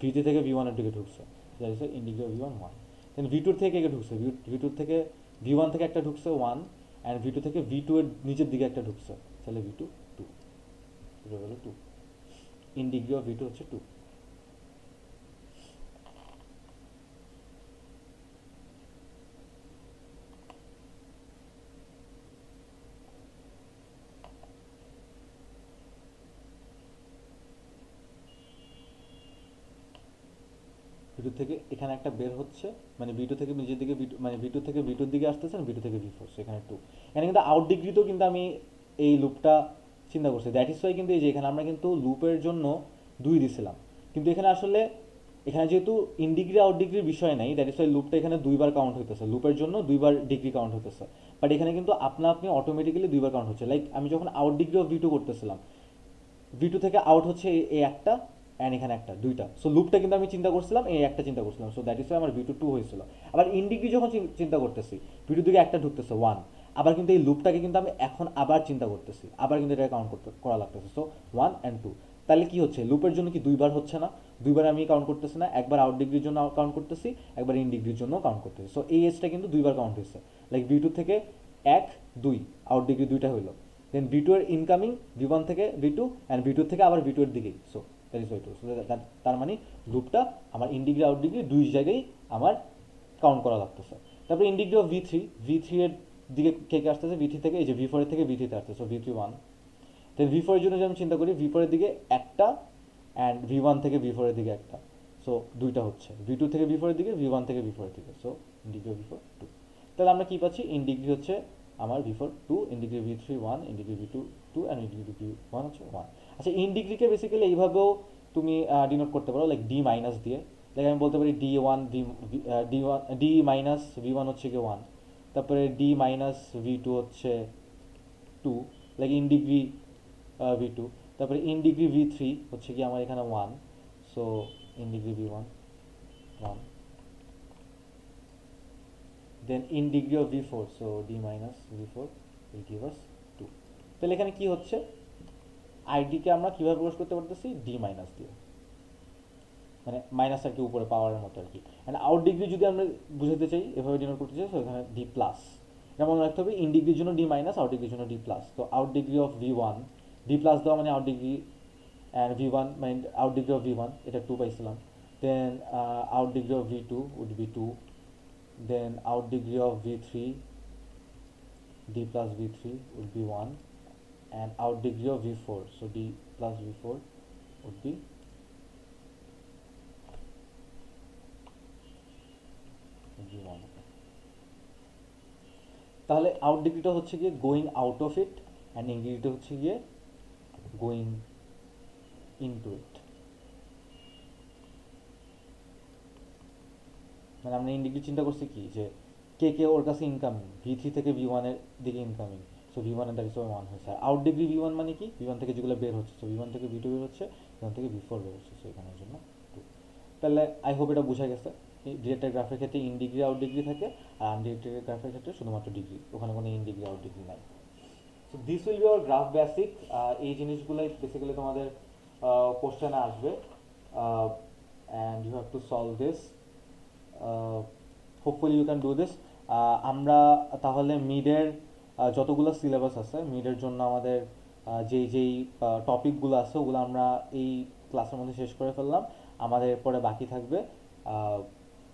ভি থ্রি থেকে ভি ওয়ানের দিকে ঢুকছে, that is in degree of V one one. Then V টুর থেকে কে কে ঢুকছে, ভি টুর থেকে ভি ওয়ান থেকে একটা ঢুকছে ওয়ান, অ্যান্ড ভি টু থেকে ভি টু এর নিচের দিকে একটা ঢুকছে, তাহলে ভি টু টু, হলো two. In degree of V two হচ্ছে টু। ভিটু থেকে এখানে একটা বের হচ্ছে, মানে ভিটু থেকে নিজের দিকে মানে ভিটু থেকে ভিটুর দিকে আসতেছে, ভিটু থেকে ভি ফোর, এখানে টু। এখানে কিন্তু আউট ডিগ্রিতেও কিন্তু আমি এই লুপটা চিন্তা করছি, দ্যাট ইজ ওয়াই কিন্তু এই যে এখানে আমরা কিন্তু লুপের জন্য দুই দিছিলাম, কিন্তু এখানে আসলে এখানে যেহেতু ইন ডিগ্রি আউট ডিগ্রির বিষয় নাই, দ্যাট ইজ ওয়াই লুপটা এখানে দুইবার কাউন্ট হইতেছে, লুপের জন্য দুইবার ডিগ্রি কাউন্ট হইতেছে, বাট এখানে কিন্তু আপনি অটোমেটিক্যালি দুইবার কাউন্ট হচ্ছে। লাইক আমি যখন out degree of V two করতেছিলাম, ভি টু থেকে আউট হচ্ছে এই একটা, অ্যান্ড এখানে একটা, দুইটা, সো লুপটা কিন্তু আমি চিন্তা করছিলাম এই একটা চিন্তা করছিলাম, সো দ্যাট ইজ ওয়াই আমার ভি টু টু হয়েছিল। আবার ইন ডিগ্রি যখন চিন্তা করতেছি, ভি টু দিকে একটা ঢুকতেছে ওয়ান, আবার কিন্তু এই লুপটাকে কিন্তু আমি এখন আবার চিন্তা করতেছি, আবার কিন্তু এটা কাউন্ট করা লাগতেছে। সো 1 and 2, তাহলে কি হচ্ছে, লুপের জন্য কি দুইবার হচ্ছে না, দুইবার আমি কাউন্ট করতেছি না, একবার আউট ডিগ্রির জন্য কাউন্ট করতেছি, একবার ইন ডিগ্রির জন্য কাউন্ট করতেছি। সো এই এজটা কিন্তু দুইবার কাউন্ট হয়েছে, লাইক ভি টু থেকে 1 2 আউট ডিগ্রি দুইটা হইলো, দেন ভি টু এর ইনকামিং ভি ওয়ান থেকে V two, and V two থেকে আবার ভি টু এর দিকেই। So that is why two. তার মানে লুপটা আমার ইন ডিগ্রি আউট ডিগ্রি দুই জায়গায় আমার কাউন্ট করা লাগতেছে। তারপরে in degree of V three, V three এর দিকে কে কে আসতেছে, ভি থ্রি থেকে এই যে ভি ফোর এর থেকে ভি থ্রিতে আসতেছে, so V three one. Then V four এর জন্য যদি আমি চিন্তা করি, ভি ফোর এর দিকে একটা, অ্যান্ড ভি ওয়ান থেকে ভি ফোর এর দিকে একটা, সো দুইটা হচ্ছে, ভি টু থেকে ভি ফোর এর দিকে, ভি ওয়ান থেকে ভি ফোর এর দিকে। So in degree of V four two. তাহলে আমরা কি পাচ্ছি, ইন ডিগ্রি হচ্ছে আমার V four two, in degree V three one, in degree V two two, and in degree V one হচ্ছে ওয়ান। আচ্ছা, ইন ডিগ্রিকে বেসিক্যালি এইভাবেও তুমি ডিনোট করতে পারো, লাইক ডি মাইনাস দিয়ে। লাইক আমি বলতে পারি D one V, D one D minus V one হচ্ছে কি ওয়ান, তারপরে ডি মাইনাস ভি টু হচ্ছে two, like in degree V two, তারপরে ইন ডিগ্রি ভি থ্রি হচ্ছে কি আমার এখানে one, so in degree V one one, then in degree of V four, so D minus V four will give us two. তাহলে এখানে কি হচ্ছে, আইডিকে আমরা কীভাবে প্রকাশ করতে পারতেছি, ডি মাইনাস দিয়ে, মানে মাইনাস আর কি উপরে পাওয়ারের মতো আর কি। অ্যান্ড আউট ডিগ্রি যদি আমরা বুঝাতে চাই, এভাবে ডিনোট করতে চাই, তো এখানে ডি প্লাস। এটা মনে রাখতে হবে, ইন ডিগ্রির জন্য ডি মাইনাস, আউট ডিগ্রির জন্য ডি প্লাস। তো out degree of V one, D plus দেওয়া মানে out degree, and V one মানে out degree of V one, এটা টু পাইছিলাম। Then out degree of V two would be two, then out degree of V three, D plus V three would be one, and out degree of V four, so D plus V four would be one. তাহলে out ডিগ্রিটা হচ্ছে গিয়ে going out of it, and in ডিগ্রিটা হচ্ছে গিয়ে going into ইট। মানে আমরা in degree চিন্তা করছি কি, যে কে কে ওর কাছে ইনকামিং, ভি থ্রি থেকে ভি ওয়ানের দিকে ইনকামিং, সো ভি ওয়ানের দ্যাট ইজ ওয়ান হয়েছে। আর আউট ডিগ্রি ভি ওয়ান মানে কি, ভি ওয়ান থেকে যেগুলো বের হচ্ছে, সো ভি ওয়ান থেকে ভি টু বের হচ্ছে, ভি ওয়ান থেকে ভি ফোর বের হচ্ছে, সো এখানের জন্য টু। তাহলে আই হোপ এটা বোঝা গেছে। ডিরেক্টেড গ্রাফের ক্ষেত্রে ইন ডিগ্রি আউট ডিগ্রি থাকে, আর আনডিরেক্টেড গ্রাফের ক্ষেত্রে শুধুমাত্র ডিগ্রি, ওখানে কোনো ইন ডিগ্রি আউট ডিগ্রি নাই। So this will be our graph basic. এই জিনিসগুলোই বেসিক্যালি তোমাদের কোশ্চেনে আসবে, and you have to solve this. Hopefully you can do this. আমরা তাহলে মিডের যতগুলো সিলেবাস আছে, মিডের জন্য আমাদের যেই টপিকগুলো আছে, ওগুলো আমরা এই ক্লাসের মধ্যে শেষ করে ফেললাম। আমাদের পরে বাকি থাকবে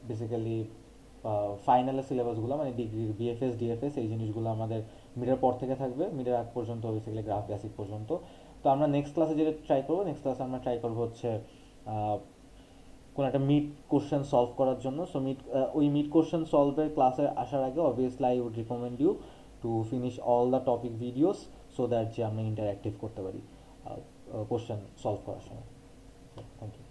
বেসিক্যালি ফাইনালের সিলেবাসগুলো, মানে ডিগ্রির বিএফএস ডিএফএস, এই জিনিসগুলো আমাদের মিডের পর থেকে থাকবে, মিডের আগ পর্যন্ত বেসিক্যালি গ্রাফ বেসিক পর্যন্ত। তো আমরা নেক্সট ক্লাসে যেটা ট্রাই করবো, নেক্সট ক্লাসে আমরা ট্রাই করবো হচ্ছে কোনো একটা মিড কোশ্চেন সলভ করার জন্য। সো ওই মিড কোশ্চেন সলভের ক্লাসে আসার আগে obviously I would recommend you to finish all the topic videos, so that যে আমরা ইন্টারঅ্যাক্টিভ করতে পারি কোশ্চেন সলভ করার সময়। Thank you.